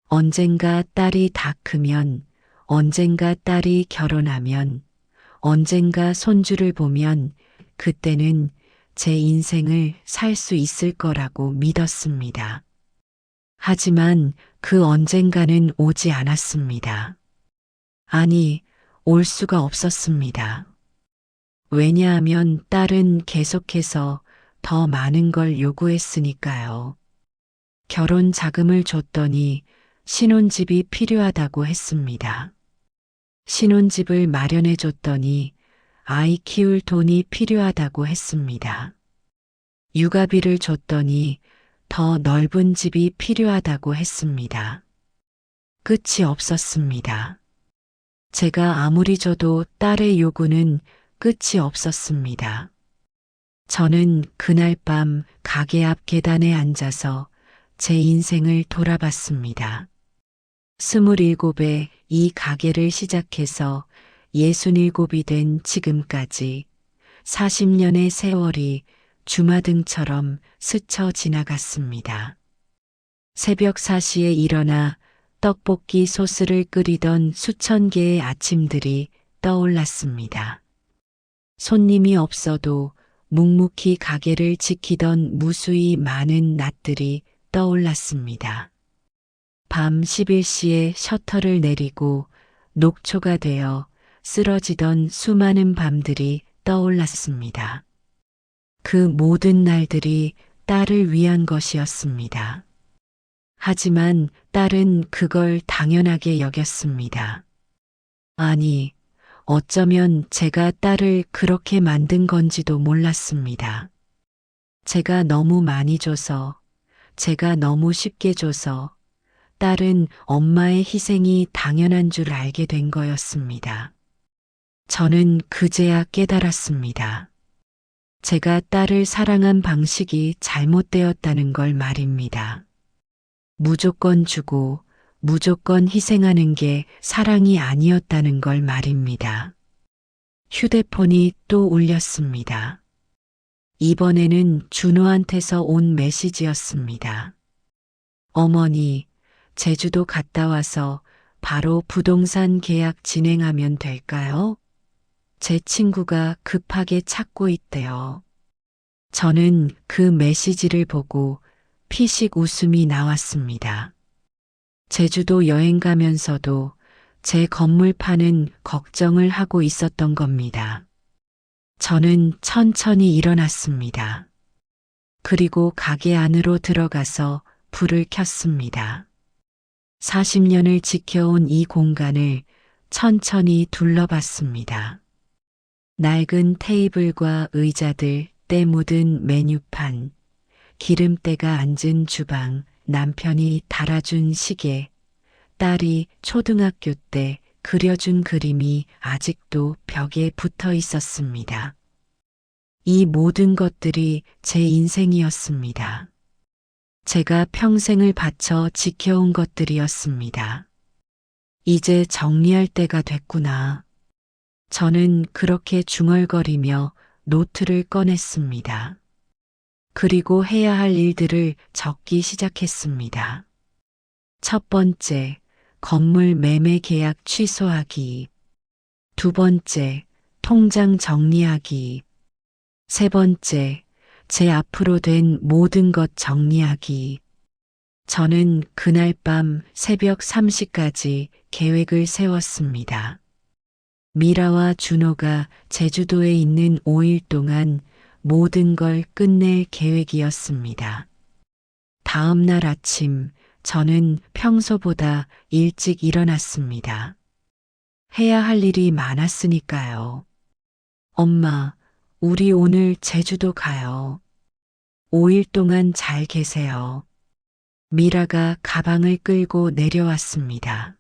언젠가 딸이 다 크면, 언젠가 딸이 결혼하면, 언젠가 손주를 보면 그때는 제 인생을 살 수 있을 거라고 믿었습니다. 하지만 그 언젠가는 오지 않았습니다. 아니, 올 수가 없었습니다. 왜냐하면 딸은 계속해서 더 많은 걸 요구했으니까요. 결혼 자금을 줬더니 신혼집이 필요하다고 했습니다. 신혼집을 마련해 줬더니 아이 키울 돈이 필요하다고 했습니다. 육아비를 줬더니 더 넓은 집이 필요하다고 했습니다. 끝이 없었습니다. 제가 아무리 줘도 딸의 요구는 끝이 없었습니다. 저는 그날 밤 가게 앞 계단에 앉아서 제 인생을 돌아봤습니다. 27에 이 가게를 시작해서 67이 된 지금까지 40년의 세월이 주마등처럼 스쳐 지나갔습니다. 새벽 4시에 일어나 떡볶이 소스를 끓이던 수천 개의 아침들이 떠올랐습니다. 손님이 없어도 묵묵히 가게를 지키던 무수히 많은 낮들이 떠올랐습니다. 밤 11시에 셔터를 내리고 녹초가 되어 쓰러지던 수많은 밤들이 떠올랐습니다. 그 모든 날들이 딸을 위한 것이었습니다. 하지만 딸은 그걸 당연하게 여겼습니다. 아니, 어쩌면 제가 딸을 그렇게 만든 건지도 몰랐습니다. 제가 너무 많이 줘서, 제가 너무 쉽게 줘서 딸은 엄마의 희생이 당연한 줄 알게 된 거였습니다. 저는 그제야 깨달았습니다. 제가 딸을 사랑한 방식이 잘못되었다는 걸 말입니다. 무조건 주고 무조건 희생하는 게 사랑이 아니었다는 걸 말입니다. 휴대폰이 또 울렸습니다. 이번에는 준호한테서 온 메시지였습니다. 어머니, 제주도 갔다 와서 바로 부동산 계약 진행하면 될까요? 제 친구가 급하게 찾고 있대요. 저는 그 메시지를 보고 피식 웃음이 나왔습니다. 제주도 여행 가면서도 제 건물 파는 걱정을 하고 있었던 겁니다. 저는 천천히 일어났습니다. 그리고 가게 안으로 들어가서 불을 켰습니다. 40년을 지켜온 이 공간을 천천히 둘러봤습니다. 낡은 테이블과 의자들, 때 묻은 메뉴판, 기름때가 앉은 주방, 남편이 달아준 시계, 딸이 초등학교 때 그려준 그림이 아직도 벽에 붙어 있었습니다. 이 모든 것들이 제 인생이었습니다. 제가 평생을 바쳐 지켜온 것들이었습니다. 이제 정리할 때가 됐구나. 저는 그렇게 중얼거리며 노트를 꺼냈습니다. 그리고 해야 할 일들을 적기 시작했습니다. 첫 번째, 건물 매매 계약 취소하기. 두 번째, 통장 정리하기. 세 번째, 제 앞으로 된 모든 것 정리하기. 저는 그날 밤 새벽 3시까지 계획을 세웠습니다. 미라와 준호가 제주도에 있는 5일 동안 모든 걸 끝낼 계획이었습니다. 다음 날 아침 저는 평소보다 일찍 일어났습니다. 해야 할 일이 많았으니까요. 엄마, 우리 오늘 제주도 가요. 5일 동안 잘 계세요. 미라가 가방을 끌고 내려왔습니다.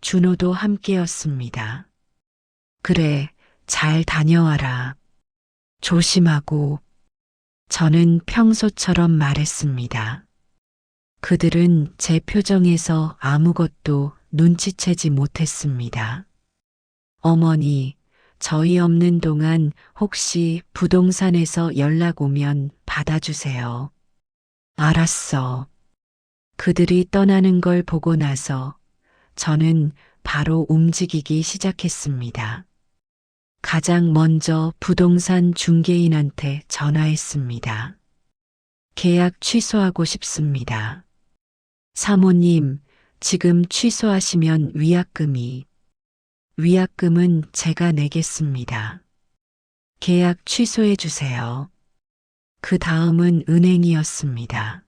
준호도 함께였습니다. 그래, 잘 다녀와라. 조심하고. 저는 평소처럼 말했습니다. 그들은 제 표정에서 아무것도 눈치채지 못했습니다. 어머니, 저희 없는 동안 혹시 부동산에서 연락 오면 받아주세요. 알았어. 그들이 떠나는 걸 보고 나서 저는 바로 움직이기 시작했습니다. 가장 먼저 부동산 중개인한테 전화했습니다. 계약 취소하고 싶습니다. 사모님, 지금 취소하시면 위약금은 제가 내겠습니다. 계약 취소해 주세요. 그 다음은 은행이었습니다.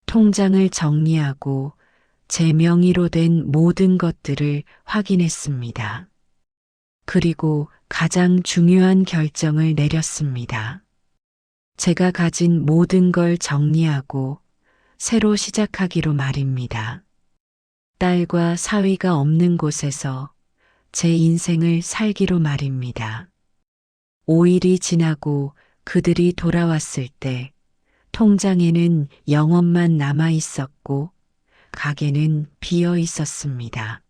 통장을 정리하고 제 명의로 된 모든 것들을 확인했습니다. 그리고 가장 중요한 결정을 내렸습니다. 제가 가진 모든 걸 정리하고 새로 시작하기로 말입니다. 딸과 사위가 없는 곳에서 제 인생을 살기로 말입니다. 5일이 지나고 그들이 돌아왔을 때 통장에는 0원만 남아 있었고 가게는 비어 있었습니다.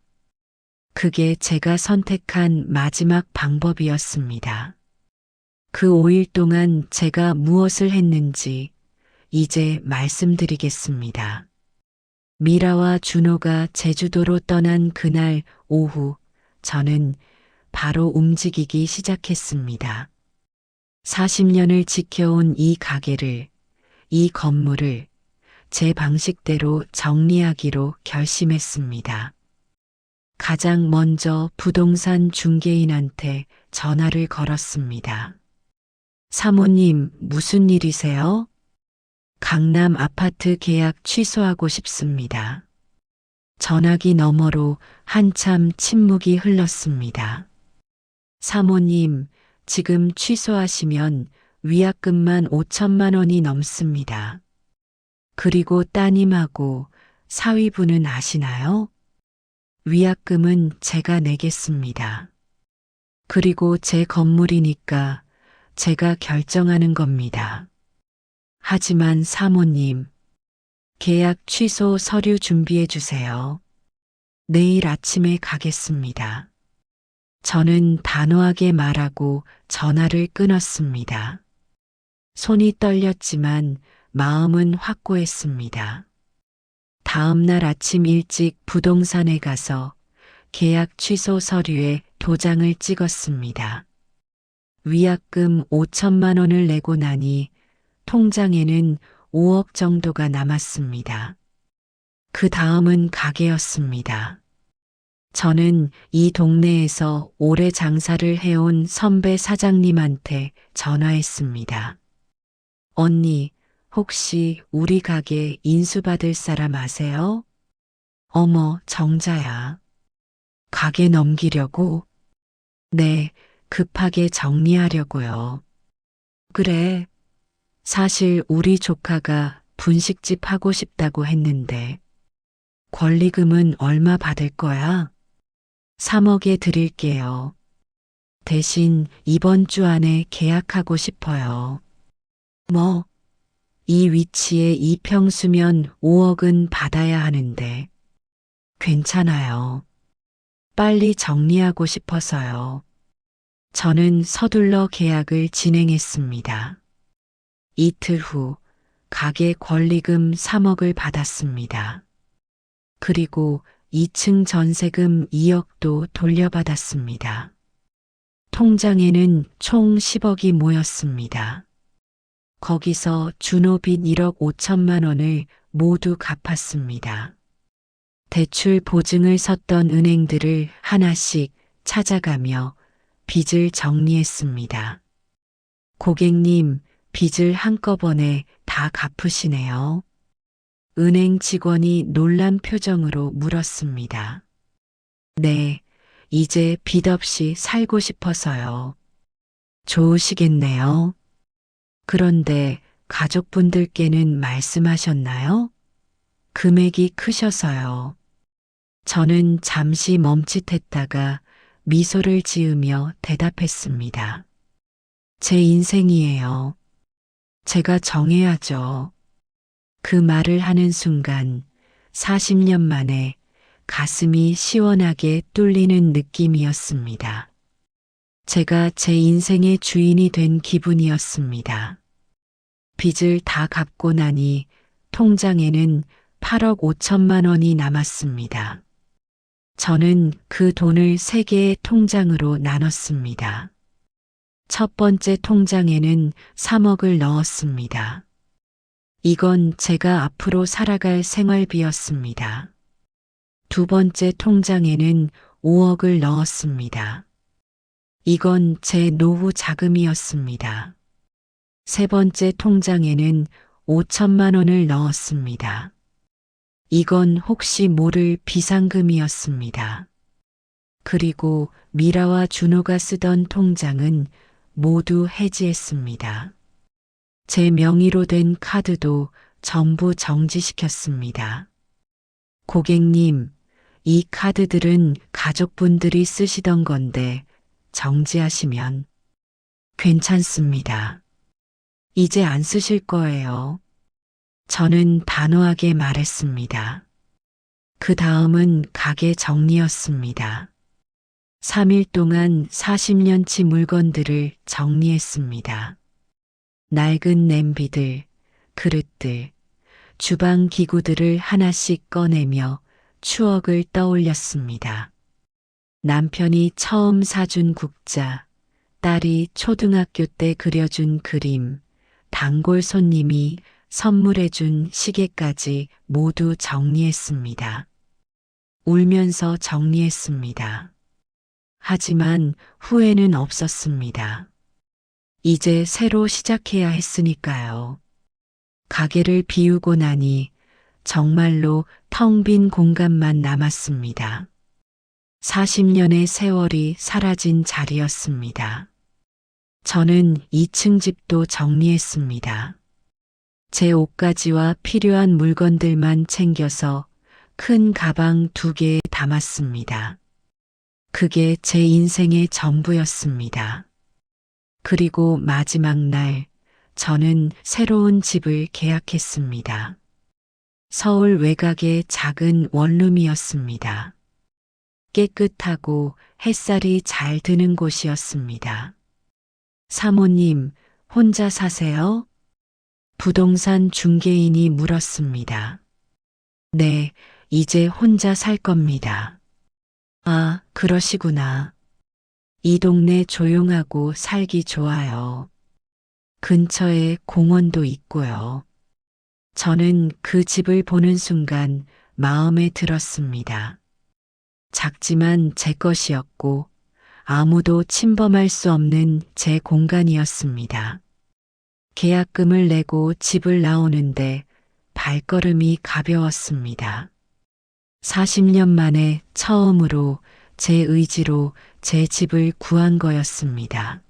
그게 제가 선택한 마지막 방법이었습니다. 그 5일 동안 제가 무엇을 했는지 이제 말씀드리겠습니다. 미라와 준호가 제주도로 떠난 그날 오후 저는 바로 움직이기 시작했습니다. 40년을 지켜온 이 가게를, 이 건물을 제 방식대로 정리하기로 결심했습니다. 가장 먼저 부동산 중개인한테 전화를 걸었습니다. 사모님, 무슨 일이세요? 강남 아파트 계약 취소하고 싶습니다. 전화기 너머로 한참 침묵이 흘렀습니다. 사모님, 지금 취소하시면 위약금만 5천만 원이 넘습니다. 그리고 따님하고 사위분은 아시나요? 위약금은 제가 내겠습니다. 그리고 제 건물이니까 제가 결정하는 겁니다. 하지만 사모님, 계약 취소 서류 준비해 주세요. 내일 아침에 가겠습니다. 저는 단호하게 말하고 전화를 끊었습니다. 손이 떨렸지만 마음은 확고했습니다. 다음 날 아침 일찍 부동산에 가서 계약 취소 서류에 도장을 찍었습니다. 위약금 5천만 원을 내고 나니 통장에는 5억 정도가 남았습니다. 그 다음은 가게였습니다. 저는 이 동네에서 오래 장사를 해온 선배 사장님한테 전화했습니다. 언니, 혹시 우리 가게 인수받을 사람 아세요? 어머, 정자야. 가게 넘기려고? 네, 급하게 정리하려고요. 그래, 사실 우리 조카가 분식집 하고 싶다고 했는데, 권리금은 얼마 받을 거야? 3억에 드릴게요. 대신 이번 주 안에 계약하고 싶어요. 뭐, 이 위치에 2평수면 5억은 받아야 하는데, 괜찮아요. 빨리 정리하고 싶어서요. 저는 서둘러 계약을 진행했습니다. 이틀 후 가게 권리금 3억을 받았습니다. 그리고 2층 전세금 2억도 돌려받았습니다. 통장에는 총 10억이 모였습니다. 거기서 준호빚 1억 5천만 원을 모두 갚았습니다. 대출 보증을 섰던 은행들을 하나씩 찾아가며 빚을 정리했습니다. 고객님, 빚을 한꺼번에 다 갚으시네요. 은행 직원이 놀란 표정으로 물었습니다. 네, 이제 빚 없이 살고 싶어서요. 좋으시겠네요. 그런데 가족분들께는 말씀하셨나요? 금액이 크셔서요. 저는 잠시 멈칫했다가 미소를 지으며 대답했습니다. 제 인생이에요. 제가 정해야죠. 그 말을 하는 순간 40년 만에 가슴이 시원하게 뚫리는 느낌이었습니다. 제가 제 인생의 주인이 된 기분이었습니다. 빚을 다 갚고 나니 통장에는 8억 5천만 원이 남았습니다. 저는 그 돈을 3개의 통장으로 나눴습니다. 첫 번째 통장에는 3억을 넣었습니다. 이건 제가 앞으로 살아갈 생활비였습니다. 두 번째 통장에는 5억을 넣었습니다. 이건 제 노후 자금이었습니다. 세 번째 통장에는 5천만 원을 넣었습니다. 이건 혹시 모를 비상금이었습니다. 그리고 미라와 준호가 쓰던 통장은 모두 해지했습니다. 제 명의로 된 카드도 전부 정지시켰습니다. 고객님, 이 카드들은 가족분들이 쓰시던 건데 정지하시면 괜찮습니다. 이제 안 쓰실 거예요. 저는 단호하게 말했습니다. 그 다음은 가게 정리였습니다. 3일 동안 40년치 물건들을 정리했습니다. 낡은 냄비들, 그릇들, 주방 기구들을 하나씩 꺼내며 추억을 떠올렸습니다. 남편이 처음 사준 국자, 딸이 초등학교 때 그려준 그림, 단골 손님이 선물해준 시계까지 모두 정리했습니다. 울면서 정리했습니다. 하지만 후회는 없었습니다. 이제 새로 시작해야 했으니까요. 가게를 비우고 나니 정말로 텅 빈 공간만 남았습니다. 40년의 세월이 사라진 자리였습니다. 저는 2층 집도 정리했습니다. 제 옷가지와 필요한 물건들만 챙겨서 큰 가방 2개에 담았습니다. 그게 제 인생의 전부였습니다. 그리고 마지막 날, 저는 새로운 집을 계약했습니다. 서울 외곽의 작은 원룸이었습니다. 깨끗하고 햇살이 잘 드는 곳이었습니다. 사모님, 혼자 사세요? 부동산 중개인이 물었습니다. 네, 이제 혼자 살 겁니다. 아, 그러시구나. 이 동네 조용하고 살기 좋아요. 근처에 공원도 있고요. 저는 그 집을 보는 순간 마음에 들었습니다. 작지만 제 것이었고 아무도 침범할 수 없는 제 공간이었습니다. 계약금을 내고 집을 나오는데 발걸음이 가벼웠습니다. 40년 만에 처음으로 제 의지로 제 집을 구한 거였습니다.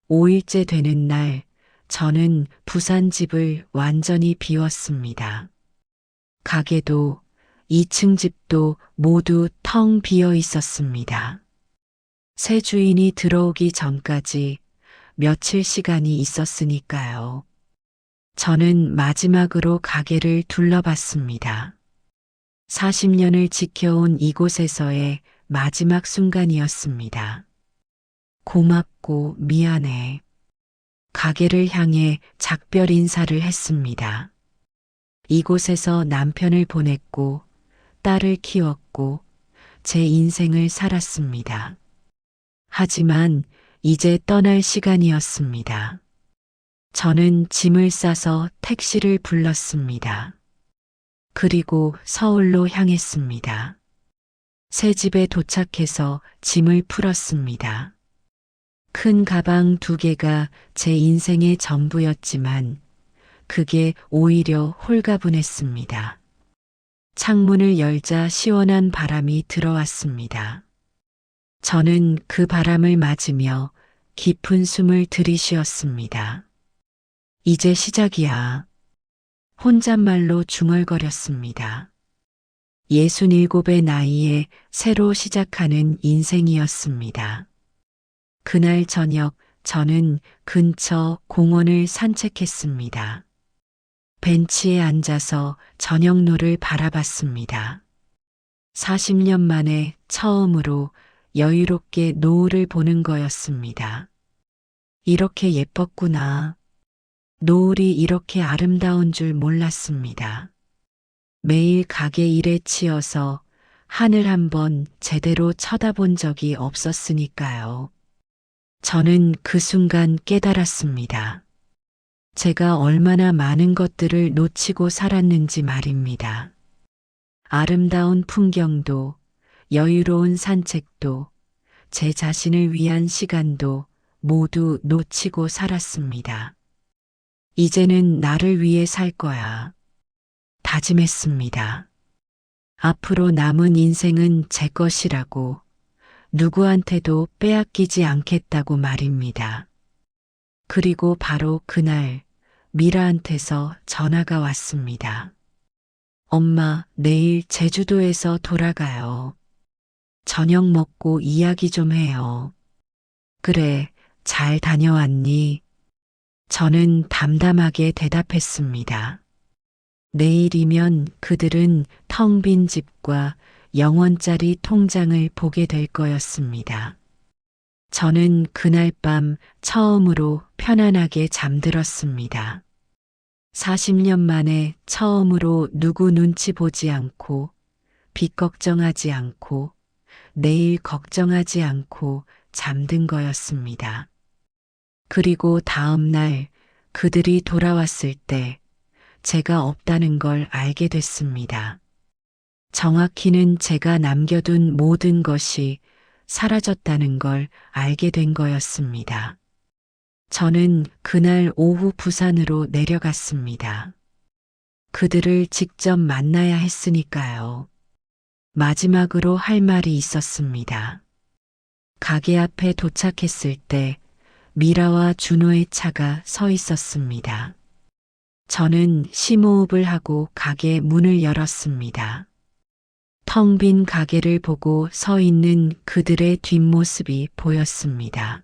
5일째 되는 날, 저는 부산 집을 완전히 비웠습니다. 가게도 2층 집도 모두 텅 비어 있었습니다. 새 주인이 들어오기 전까지 며칠 시간이 있었으니까요. 저는 마지막으로 가게를 둘러봤습니다. 40년을 지켜온 이곳에서의 마지막 순간이었습니다. 고맙고 미안해. 가게를 향해 작별 인사를 했습니다. 이곳에서 남편을 보냈고 딸을 키웠고 제 인생을 살았습니다. 하지만 이제 떠날 시간이었습니다. 저는 짐을 싸서 택시를 불렀습니다. 그리고 서울로 향했습니다. 새 집에 도착해서 짐을 풀었습니다. 큰 가방 2개가 제 인생의 전부였지만 그게 오히려 홀가분했습니다. 창문을 열자 시원한 바람이 들어왔습니다. 저는 그 바람을 맞으며 깊은 숨을 들이쉬었습니다. 이제 시작이야. 혼잣말로 중얼거렸습니다. 67의 나이에 새로 시작하는 인생이었습니다. 그날 저녁 저는 근처 공원을 산책했습니다. 벤치에 앉아서 저녁노를 바라봤습니다. 40년 만에 처음으로 여유롭게 노을을 보는 거였습니다. 이렇게 예뻤구나. 노을이 이렇게 아름다운 줄 몰랐습니다. 매일 가게 일에 치여서 하늘 한번 제대로 쳐다본 적이 없었으니까요. 저는 그 순간 깨달았습니다. 제가 얼마나 많은 것들을 놓치고 살았는지 말입니다. 아름다운 풍경도, 여유로운 산책도, 제 자신을 위한 시간도 모두 놓치고 살았습니다. 이제는 나를 위해 살 거야. 다짐했습니다. 앞으로 남은 인생은 제 것이라고 누구한테도 빼앗기지 않겠다고 말입니다. 그리고 바로 그날 미라한테서 전화가 왔습니다. 엄마, 내일 제주도에서 돌아가요. 저녁 먹고 이야기 좀 해요. 그래, 잘 다녀왔니? 저는 담담하게 대답했습니다. 내일이면 그들은 텅 빈 집과 0원짜리 통장을 보게 될 거였습니다. 저는 그날 밤 처음으로 편안하게 잠들었습니다. 40년 만에 처음으로 누구 눈치 보지 않고, 빚 걱정하지 않고, 내일 걱정하지 않고 잠든 거였습니다. 그리고 다음 날 그들이 돌아왔을 때 제가 없다는 걸 알게 됐습니다. 정확히는 제가 남겨둔 모든 것이 사라졌다는 걸 알게 된 거였습니다. 저는 그날 오후 부산으로 내려갔습니다. 그들을 직접 만나야 했으니까요. 마지막으로 할 말이 있었습니다. 가게 앞에 도착했을 때 미라와 준호의 차가 서 있었습니다. 저는 심호흡을 하고 가게 문을 열었습니다. 텅 빈 가게를 보고 서 있는 그들의 뒷모습이 보였습니다.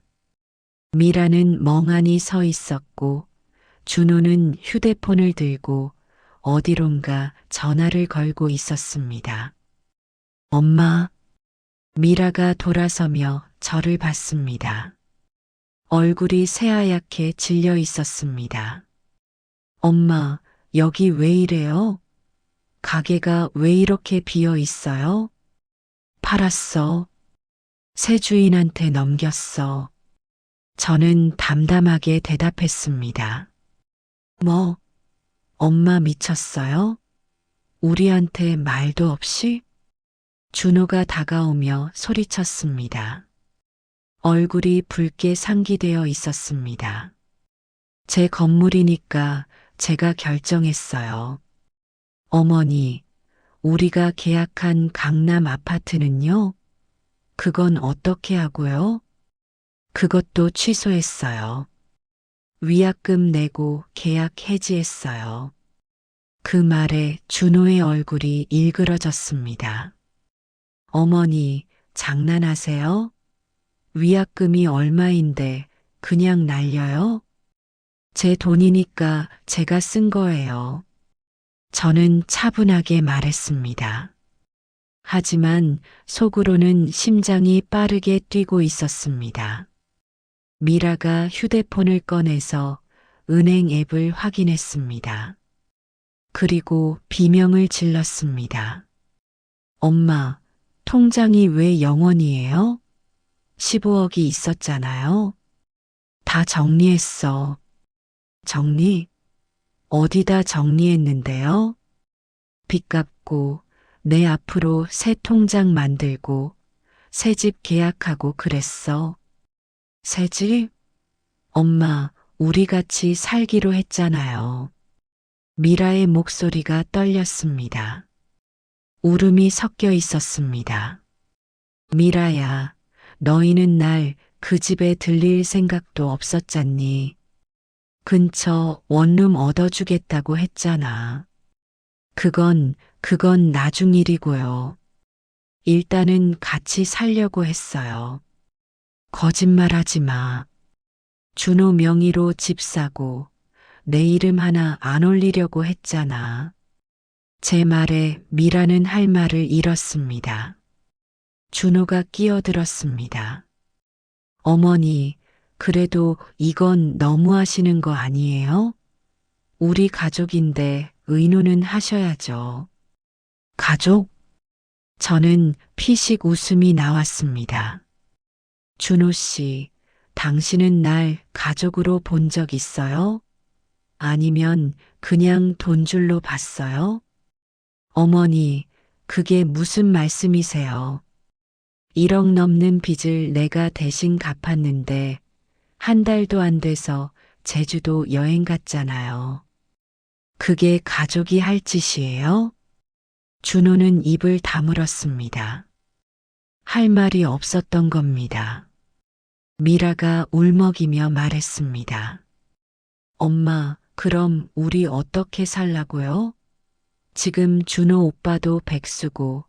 미라는 멍하니 서 있었고 준호는 휴대폰을 들고 어디론가 전화를 걸고 있었습니다. 엄마, 미라가 돌아서며 저를 봤습니다. 얼굴이 새하얗게 질려 있었습니다. 엄마, 여기 왜 이래요? 가게가 왜 이렇게 비어 있어요? 팔았어. 새 주인한테 넘겼어. 저는 담담하게 대답했습니다. 뭐, 엄마 미쳤어요? 우리한테 말도 없이? 준호가 다가오며 소리쳤습니다. 얼굴이 붉게 상기되어 있었습니다. 제 건물이니까 제가 결정했어요. 어머니, 우리가 계약한 강남 아파트는요? 그건 어떻게 하고요? 그것도 취소했어요. 위약금 내고 계약 해지했어요. 그 말에 준호의 얼굴이 일그러졌습니다. 어머니, 장난하세요? 위약금이 얼마인데 그냥 날려요? 제 돈이니까 제가 쓴 거예요. 저는 차분하게 말했습니다. 하지만 속으로는 심장이 빠르게 뛰고 있었습니다. 미라가 휴대폰을 꺼내서 은행 앱을 확인했습니다. 그리고 비명을 질렀습니다. 엄마, 통장이 왜 0원이에요? 15억이 있었잖아요. 다 정리했어. 정리? 어디다 정리했는데요? 빚 갚고 내 앞으로 새 통장 만들고 새 집 계약하고 그랬어. 새 집? 엄마, 우리 같이 살기로 했잖아요. 미라의 목소리가 떨렸습니다. 울음이 섞여 있었습니다. 미라야, 너희는 날 그 집에 들릴 생각도 없었잖니. 근처 원룸 얻어주겠다고 했잖아. 그건 나중 일이고요. 일단은 같이 살려고 했어요. 거짓말하지 마. 준호 명의로 집 사고 내 이름 하나 안 올리려고 했잖아. 제 말에 미라는 할 말을 잃었습니다. 준호가 끼어들었습니다. 어머니, 그래도 이건 너무하시는 거 아니에요? 우리 가족인데 의논은 하셔야죠. 가족? 저는 피식 웃음이 나왔습니다. 준호 씨, 당신은 날 가족으로 본 적 있어요? 아니면 그냥 돈줄로 봤어요? 어머니, 그게 무슨 말씀이세요? 1억 넘는 빚을 내가 대신 갚았는데 한 달도 안 돼서 제주도 여행 갔잖아요. 그게 가족이 할 짓이에요? 준호는 입을 다물었습니다. 할 말이 없었던 겁니다. 미라가 울먹이며 말했습니다. 엄마, 그럼 우리 어떻게 살라고요? 지금 준호 오빠도 백수고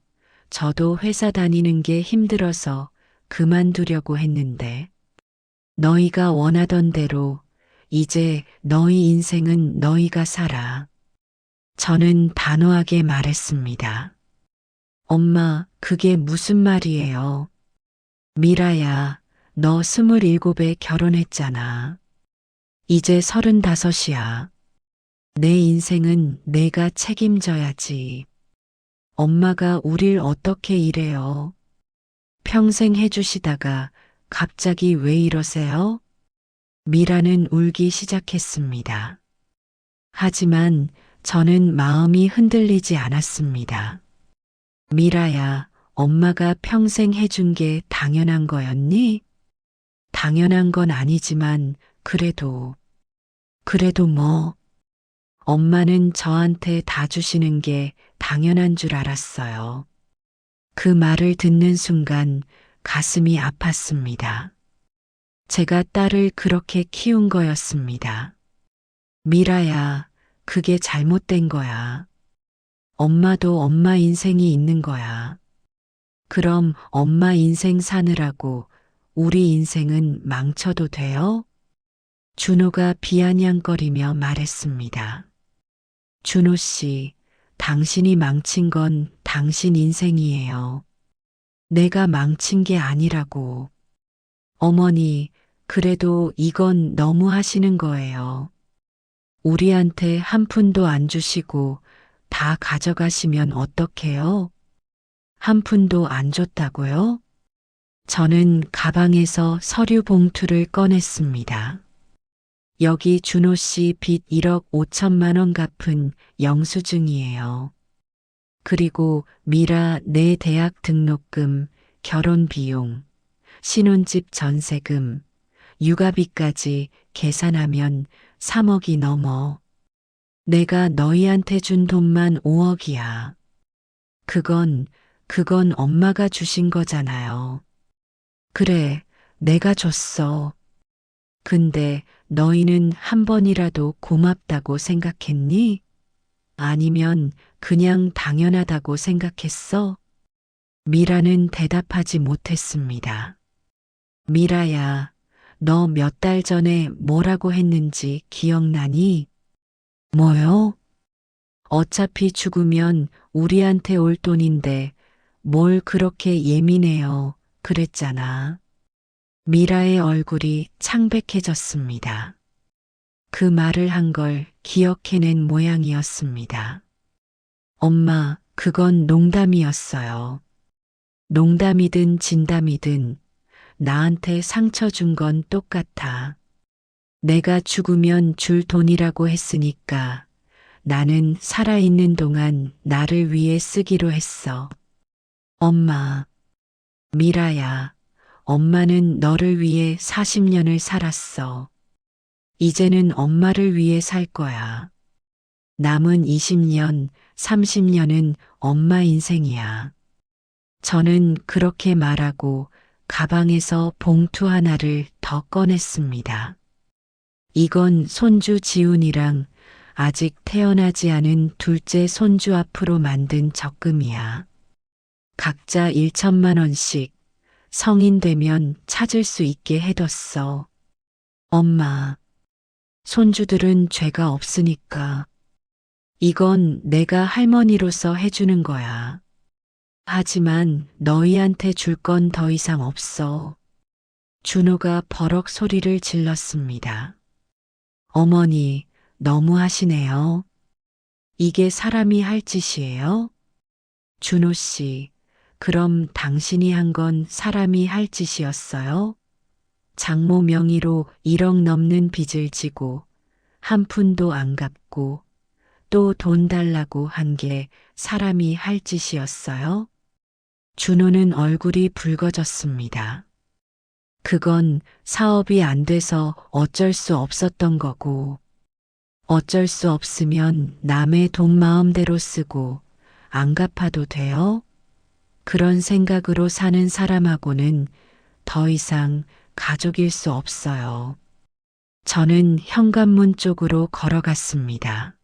저도 회사 다니는 게 힘들어서 그만두려고 했는데 너희가 원하던 대로 이제 너희 인생은 너희가 살아. 저는 단호하게 말했습니다. 엄마, 그게 무슨 말이에요? 미라야, 너 27에 결혼했잖아. 이제 35이야. 내 인생은 내가 책임져야지. 엄마가 우릴 어떻게 이래요? 평생 해주시다가 갑자기 왜 이러세요? 미라는 울기 시작했습니다. 하지만 저는 마음이 흔들리지 않았습니다. 미라야, 엄마가 평생 해준 게 당연한 거였니? 당연한 건 아니지만 그래도 뭐, 엄마는 저한테 다 주시는 게 당연한 줄 알았어요. 그 말을 듣는 순간 가슴이 아팠습니다. 제가 딸을 그렇게 키운 거였습니다. 미라야, 그게 잘못된 거야. 엄마도 엄마 인생이 있는 거야. 그럼 엄마 인생 사느라고 우리 인생은 망쳐도 돼요? 준호가 비아냥거리며 말했습니다. 준호 씨, 당신이 망친 건 당신 인생이에요. 내가 망친 게 아니라고. 어머니, 그래도 이건 너무 하시는 거예요. 우리한테 한 푼도 안 주시고 다 가져가시면 어떡해요? 한 푼도 안 줬다고요? 저는 가방에서 서류 봉투를 꺼냈습니다. 여기 준호 씨 빚 1억 5천만 원 갚은 영수증이에요. 그리고 미라 내 대학 등록금, 결혼 비용, 신혼집 전세금, 육아비까지 계산하면 3억이 넘어. 내가 너희한테 준 돈만 5억이야. 그건 엄마가 주신 거잖아요. 그래, 내가 줬어. 근데 너희는 한 번이라도 고맙다고 생각했니? 아니면 그냥 당연하다고 생각했어? 미라는 대답하지 못했습니다. 미라야, 너 몇 달 전에 뭐라고 했는지 기억나니? 뭐요? 어차피 죽으면 우리한테 올 돈인데 뭘 그렇게 예민해요. 그랬잖아. 미라의 얼굴이 창백해졌습니다. 그 말을 한 걸 기억해낸 모양이었습니다. 엄마, 그건 농담이었어요. 농담이든 진담이든 나한테 상처 준 건 똑같아. 내가 죽으면 줄 돈이라고 했으니까 나는 살아있는 동안 나를 위해 쓰기로 했어. 엄마, 미라야, 엄마는 너를 위해 40년을 살았어. 이제는 엄마를 위해 살 거야. 남은 20년, 30년은 엄마 인생이야. 저는 그렇게 말하고 가방에서 봉투 하나를 더 꺼냈습니다. 이건 손주 지훈이랑 아직 태어나지 않은 둘째 손주 앞으로 만든 적금이야. 각자 1천만 원씩 성인 되면 찾을 수 있게 해뒀어. 엄마, 손주들은 죄가 없으니까. 이건 내가 할머니로서 해주는 거야. 하지만 너희한테 줄 건 더 이상 없어. 준호가 버럭 소리를 질렀습니다. 어머니, 너무 하시네요. 이게 사람이 할 짓이에요? 준호 씨, 그럼 당신이 한 건 사람이 할 짓이었어요? 장모 명의로 1억 넘는 빚을 지고 한 푼도 안 갚고 또 돈 달라고 한 게 사람이 할 짓이었어요? 준호는 얼굴이 붉어졌습니다. 그건 사업이 안 돼서 어쩔 수 없었던 거고, 어쩔 수 없으면 남의 돈 마음대로 쓰고 안 갚아도 돼요? 그런 생각으로 사는 사람하고는 더 이상 가족일 수 없어요. 저는 현관문 쪽으로 걸어갔습니다.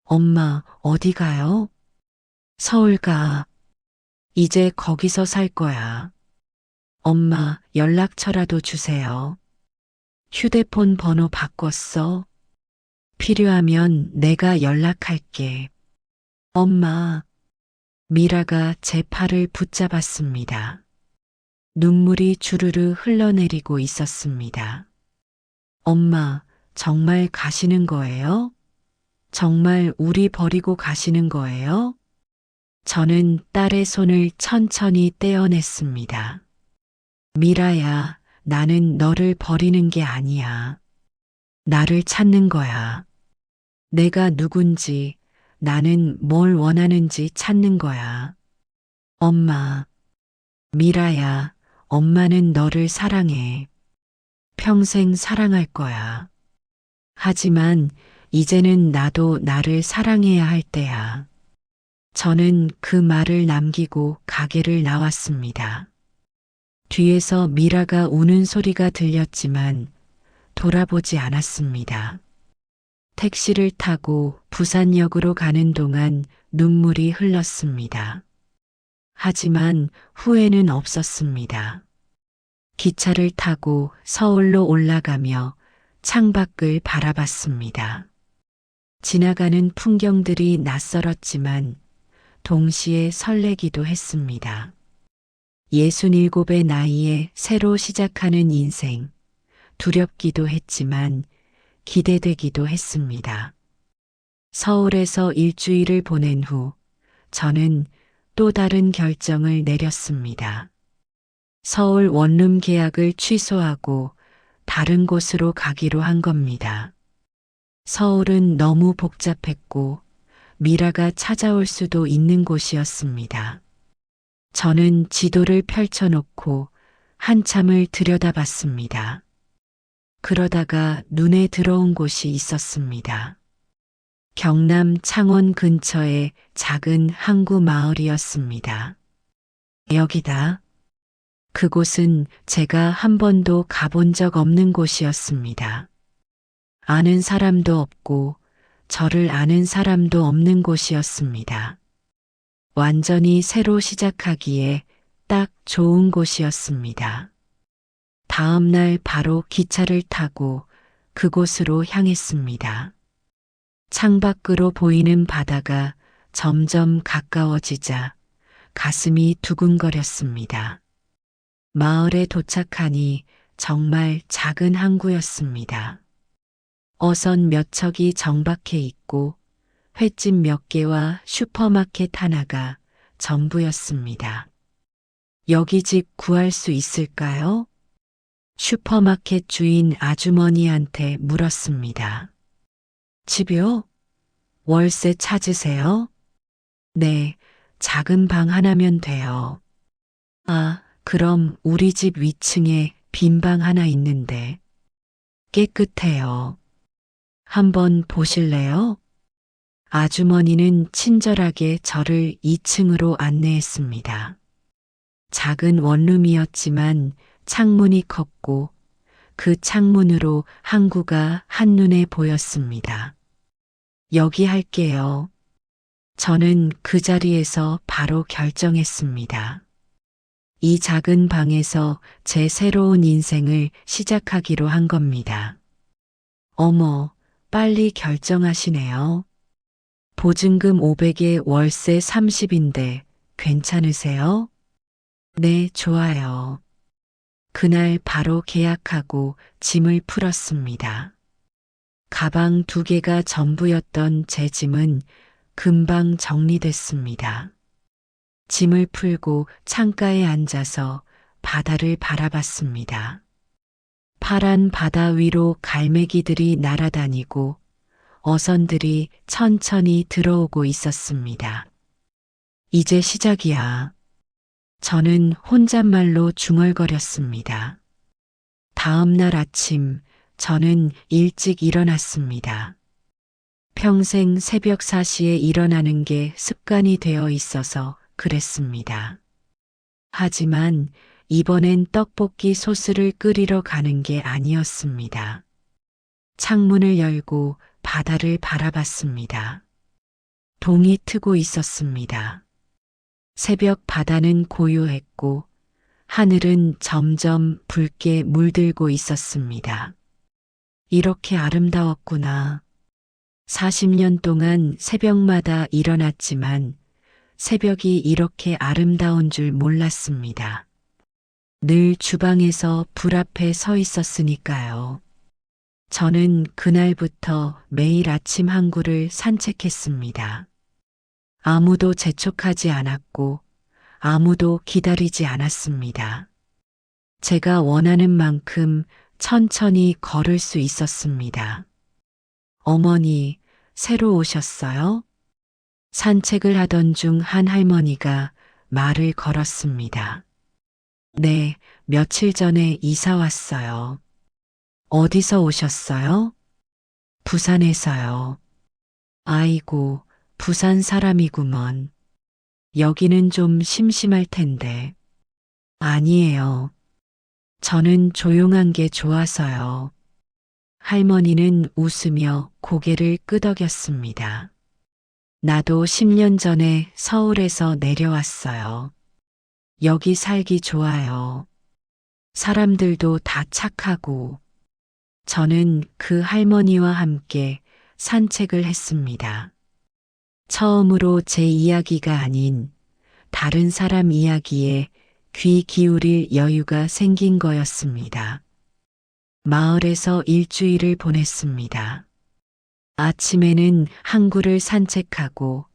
엄마, 어디 가요? 서울 가. 이제 거기서 살 거야. 엄마, 연락처라도 주세요. 휴대폰 번호 바꿨어. 필요하면 내가 연락할게. 엄마. 미라가 제 팔을 붙잡았습니다. 눈물이 주르르 흘러내리고 있었습니다. 엄마, 정말 가시는 거예요? 정말 우리 버리고 가시는 거예요? 저는 딸의 손을 천천히 떼어냈습니다. 미라야, 나는 너를 버리는 게 아니야. 나를 찾는 거야. 내가 누군지, 나는 뭘 원하는지 찾는 거야. 엄마, 미라야, 엄마는 너를 사랑해. 평생 사랑할 거야. 하지만 이제는 나도 나를 사랑해야 할 때야. 저는 그 말을 남기고 가게를 나왔습니다. 뒤에서 미라가 우는 소리가 들렸지만 돌아보지 않았습니다. 택시를 타고 부산역으로 가는 동안 눈물이 흘렀습니다. 하지만 후회는 없었습니다. 기차를 타고 서울로 올라가며 창밖을 바라봤습니다. 지나가는 풍경들이 낯설었지만 동시에 설레기도 했습니다. 67의 나이에 새로 시작하는 인생, 두렵기도 했지만 기대되기도 했습니다. 서울에서 일주일을 보낸 후 저는 또 다른 결정을 내렸습니다. 서울 원룸 계약을 취소하고 다른 곳으로 가기로 한 겁니다. 서울은 너무 복잡했고 미라가 찾아올 수도 있는 곳이었습니다. 저는 지도를 펼쳐놓고 한참을 들여다봤습니다. 그러다가 눈에 들어온 곳이 있었습니다. 경남 창원 근처의 작은 항구 마을이었습니다. 여기다. 그곳은 제가 한 번도 가본 적 없는 곳이었습니다. 아는 사람도 없고 저를 아는 사람도 없는 곳이었습니다. 완전히 새로 시작하기에 딱 좋은 곳이었습니다. 다음 날 바로 기차를 타고 그곳으로 향했습니다. 창밖으로 보이는 바다가 점점 가까워지자 가슴이 두근거렸습니다. 마을에 도착하니 정말 작은 항구였습니다. 어선 몇 척이 정박해 있고 횟집 몇 개와 슈퍼마켓 하나가 전부였습니다. 여기 집 구할 수 있을까요? 슈퍼마켓 주인 아주머니한테 물었습니다. 집이요? 월세 찾으세요? 네, 작은 방 하나면 돼요. 아, 그럼 우리 집 위층에 빈 방 하나 있는데 깨끗해요. 한번 보실래요? 아주머니는 친절하게 저를 2층으로 안내했습니다. 작은 원룸이었지만 창문이 컸고 그 창문으로 항구가 한눈에 보였습니다. 여기 할게요. 저는 그 자리에서 바로 결정했습니다. 이 작은 방에서 제 새로운 인생을 시작하기로 한 겁니다. 어머, 빨리 결정하시네요. 보증금 500에 월세 30인데 괜찮으세요? 네, 좋아요. 그날 바로 계약하고 짐을 풀었습니다. 가방 2개가 전부였던 제 짐은 금방 정리됐습니다. 짐을 풀고 창가에 앉아서 바다를 바라봤습니다. 파란 바다 위로 갈매기들이 날아다니고 어선들이 천천히 들어오고 있었습니다. 이제 시작이야. 저는 혼잣말로 중얼거렸습니다. 다음 날 아침 저는 일찍 일어났습니다. 평생 새벽 4시에 일어나는 게 습관이 되어 있어서 그랬습니다. 하지만 이번엔 떡볶이 소스를 끓이러 가는 게 아니었습니다. 창문을 열고 바다를 바라봤습니다. 동이 트고 있었습니다. 새벽 바다는 고요했고 하늘은 점점 붉게 물들고 있었습니다. 이렇게 아름다웠구나. 40년 동안 새벽마다 일어났지만 새벽이 이렇게 아름다운 줄 몰랐습니다. 늘 주방에서 불 앞에 서 있었으니까요. 저는 그날부터 매일 아침 항구를 산책했습니다. 아무도 재촉하지 않았고 아무도 기다리지 않았습니다. 제가 원하는 만큼 천천히 걸을 수 있었습니다. 어머니, 새로 오셨어요? 산책을 하던 중 한 할머니가 말을 걸었습니다. 네, 며칠 전에 이사 왔어요. 어디서 오셨어요? 부산에서요. 아이고, 부산 사람이구먼. 여기는 좀 심심할 텐데. 아니에요. 저는 조용한 게 좋아서요. 할머니는 웃으며 고개를 끄덕였습니다. 나도 10년 전에 서울에서 내려왔어요. 여기 살기 좋아요. 사람들도 다 착하고. 저는 그 할머니와 함께 산책을 했습니다. 처음으로 제 이야기가 아닌 다른 사람 이야기에 귀 기울일 여유가 생긴 거였습니다. 마을에서 일주일을 보냈습니다. 아침에는 항구를 산책하고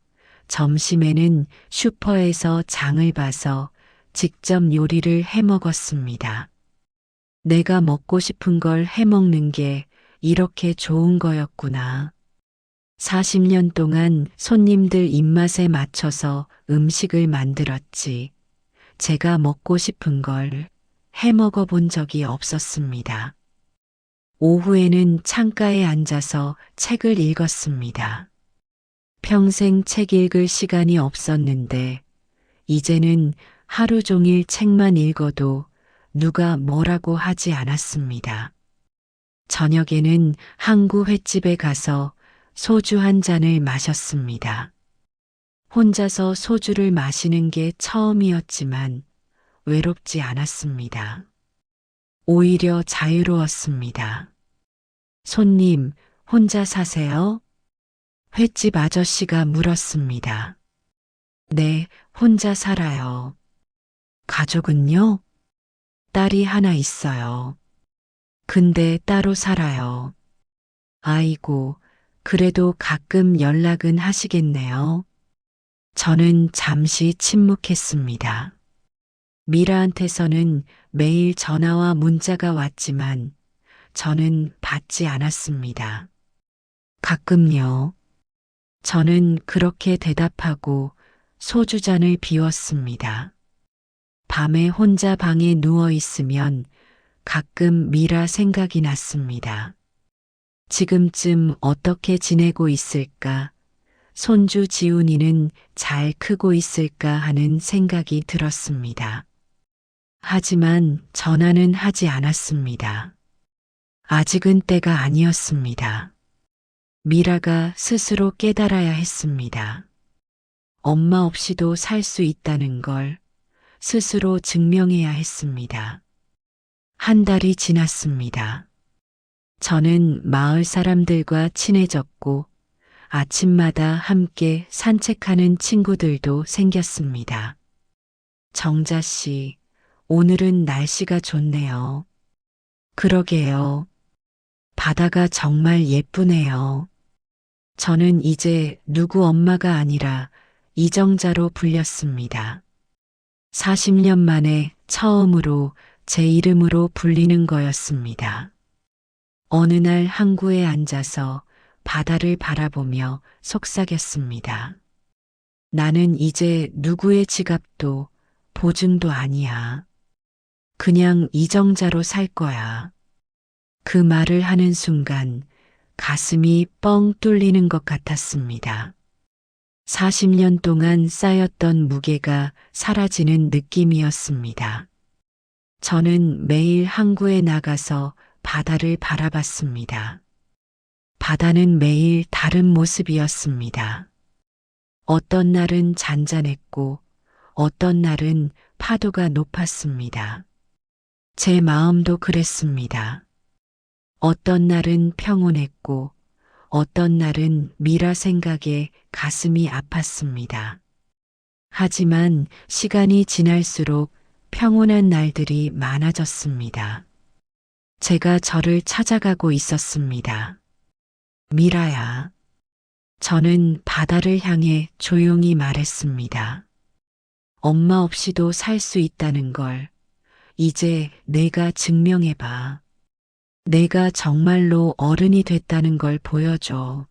점심에는 슈퍼에서 장을 봐서 직접 요리를 해 먹었습니다. 내가 먹고 싶은 걸 해 먹는 게 이렇게 좋은 거였구나. 40년 동안 손님들 입맛에 맞춰서 음식을 만들었지. 제가 먹고 싶은 걸 해 먹어 본 적이 없었습니다. 오후에는 창가에 앉아서 책을 읽었습니다. 평생 책 읽을 시간이 없었는데 이제는 하루 종일 책만 읽어도 누가 뭐라고 하지 않았습니다. 저녁에는 항구 횟집에 가서 소주 한 잔을 마셨습니다. 혼자서 소주를 마시는 게 처음이었지만 외롭지 않았습니다. 오히려 자유로웠습니다. 손님, 혼자 사세요? 횟집 아저씨가 물었습니다. 네, 혼자 살아요. 가족은요? 딸이 하나 있어요. 근데 따로 살아요. 아이고, 그래도 가끔 연락은 하시겠네요. 저는 잠시 침묵했습니다. 미라한테서는 매일 전화와 문자가 왔지만 저는 받지 않았습니다. 가끔요. 저는 그렇게 대답하고 소주잔을 비웠습니다. 밤에 혼자 방에 누워 있으면 가끔 미라 생각이 났습니다. 지금쯤 어떻게 지내고 있을까? 손주 지훈이는 잘 크고 있을까 하는 생각이 들었습니다. 하지만 전화는 하지 않았습니다. 아직은 때가 아니었습니다. 미라가 스스로 깨달아야 했습니다. 엄마 없이도 살 수 있다는 걸 스스로 증명해야 했습니다. 한 달이 지났습니다. 저는 마을 사람들과 친해졌고 아침마다 함께 산책하는 친구들도 생겼습니다. 정자 씨, 오늘은 날씨가 좋네요. 그러게요. 바다가 정말 예쁘네요. 저는 이제 누구 엄마가 아니라 이정자로 불렸습니다. 40년 만에 처음으로 제 이름으로 불리는 거였습니다. 어느 날 항구에 앉아서 바다를 바라보며 속삭였습니다. 나는 이제 누구의 지갑도 보증도 아니야. 그냥 이정자로 살 거야. 그 말을 하는 순간 가슴이 뻥 뚫리는 것 같았습니다. 40년 동안 쌓였던 무게가 사라지는 느낌이었습니다. 저는 매일 항구에 나가서 바다를 바라봤습니다. 바다는 매일 다른 모습이었습니다. 어떤 날은 잔잔했고 어떤 날은 파도가 높았습니다. 제 마음도 그랬습니다. 어떤 날은 평온했고 어떤 날은 미라 생각에 가슴이 아팠습니다. 하지만 시간이 지날수록 평온한 날들이 많아졌습니다. 제가 저를 찾아가고 있었습니다. 미라야. 저는 바다를 향해 조용히 말했습니다. 엄마 없이도 살 수 있다는 걸 이제 내가 증명해봐. 내가 정말로 어른이 됐다는 걸 보여줘.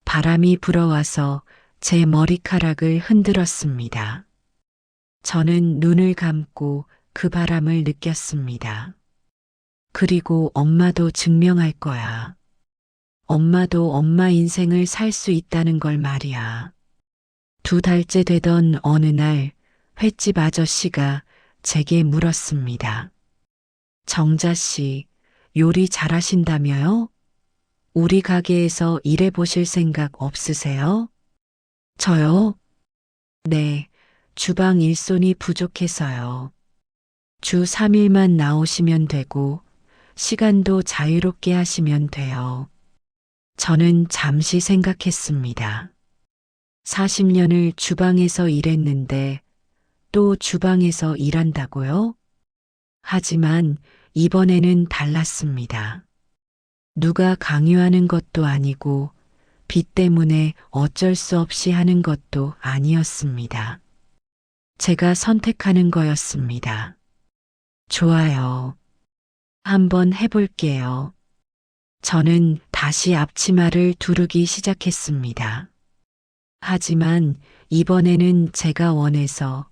바람이 불어와서 제 머리카락을 흔들었습니다. 저는 눈을 감고 그 바람을 느꼈습니다. 그리고 엄마도 증명할 거야. 엄마도 엄마 인생을 살 수 있다는 걸 말이야. 2달째 되던 어느 날 횟집 아저씨가 제게 물었습니다. 정자 씨, 요리 잘하신다며요? 우리 가게에서 일해 보실 생각 없으세요? 저요? 네, 주방 일손이 부족해서요. 주 3일만 나오시면 되고 시간도 자유롭게 하시면 돼요. 저는 잠시 생각했습니다. 40년을 주방에서 일했는데 또 주방에서 일한다고요? 하지만 이번에는 달랐습니다. 누가 강요하는 것도 아니고 빚 때문에 어쩔 수 없이 하는 것도 아니었습니다. 제가 선택하는 거였습니다. 좋아요. 한번 해볼게요. 저는 다시 앞치마를 두르기 시작했습니다. 하지만 이번에는 제가 원해서,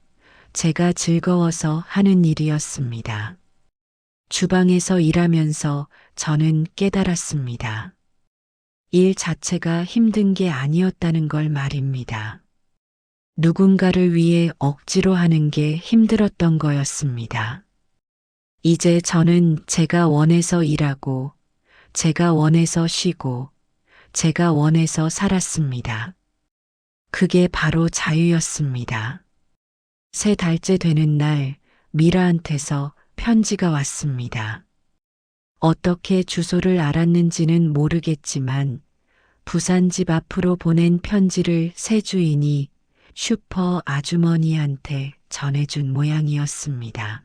제가 즐거워서 하는 일이었습니다. 주방에서 일하면서 저는 깨달았습니다. 일 자체가 힘든 게 아니었다는 걸 말입니다. 누군가를 위해 억지로 하는 게 힘들었던 거였습니다. 이제 저는 제가 원해서 일하고, 제가 원해서 쉬고, 제가 원해서 살았습니다. 그게 바로 자유였습니다. 3달째 되는 날, 미라한테서 편지가 왔습니다. 어떻게 주소를 알았는지는 모르겠지만 부산 집 앞으로 보낸 편지를 새 주인이 슈퍼 아주머니한테 전해준 모양이었습니다.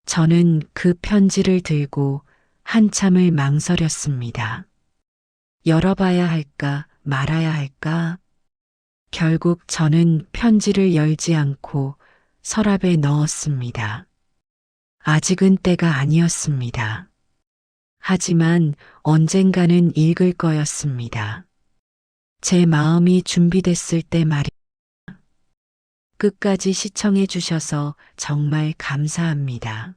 저는 그 편지를 들고 한참을 망설였습니다. 열어봐야 할까 말아야 할까? 결국 저는 편지를 열지 않고 서랍에 넣었습니다. 아직은 때가 아니었습니다. 하지만 언젠가는 읽을 거였습니다. 제 마음이 준비됐을 때 말이야. 끝까지 시청해 주셔서 정말 감사합니다.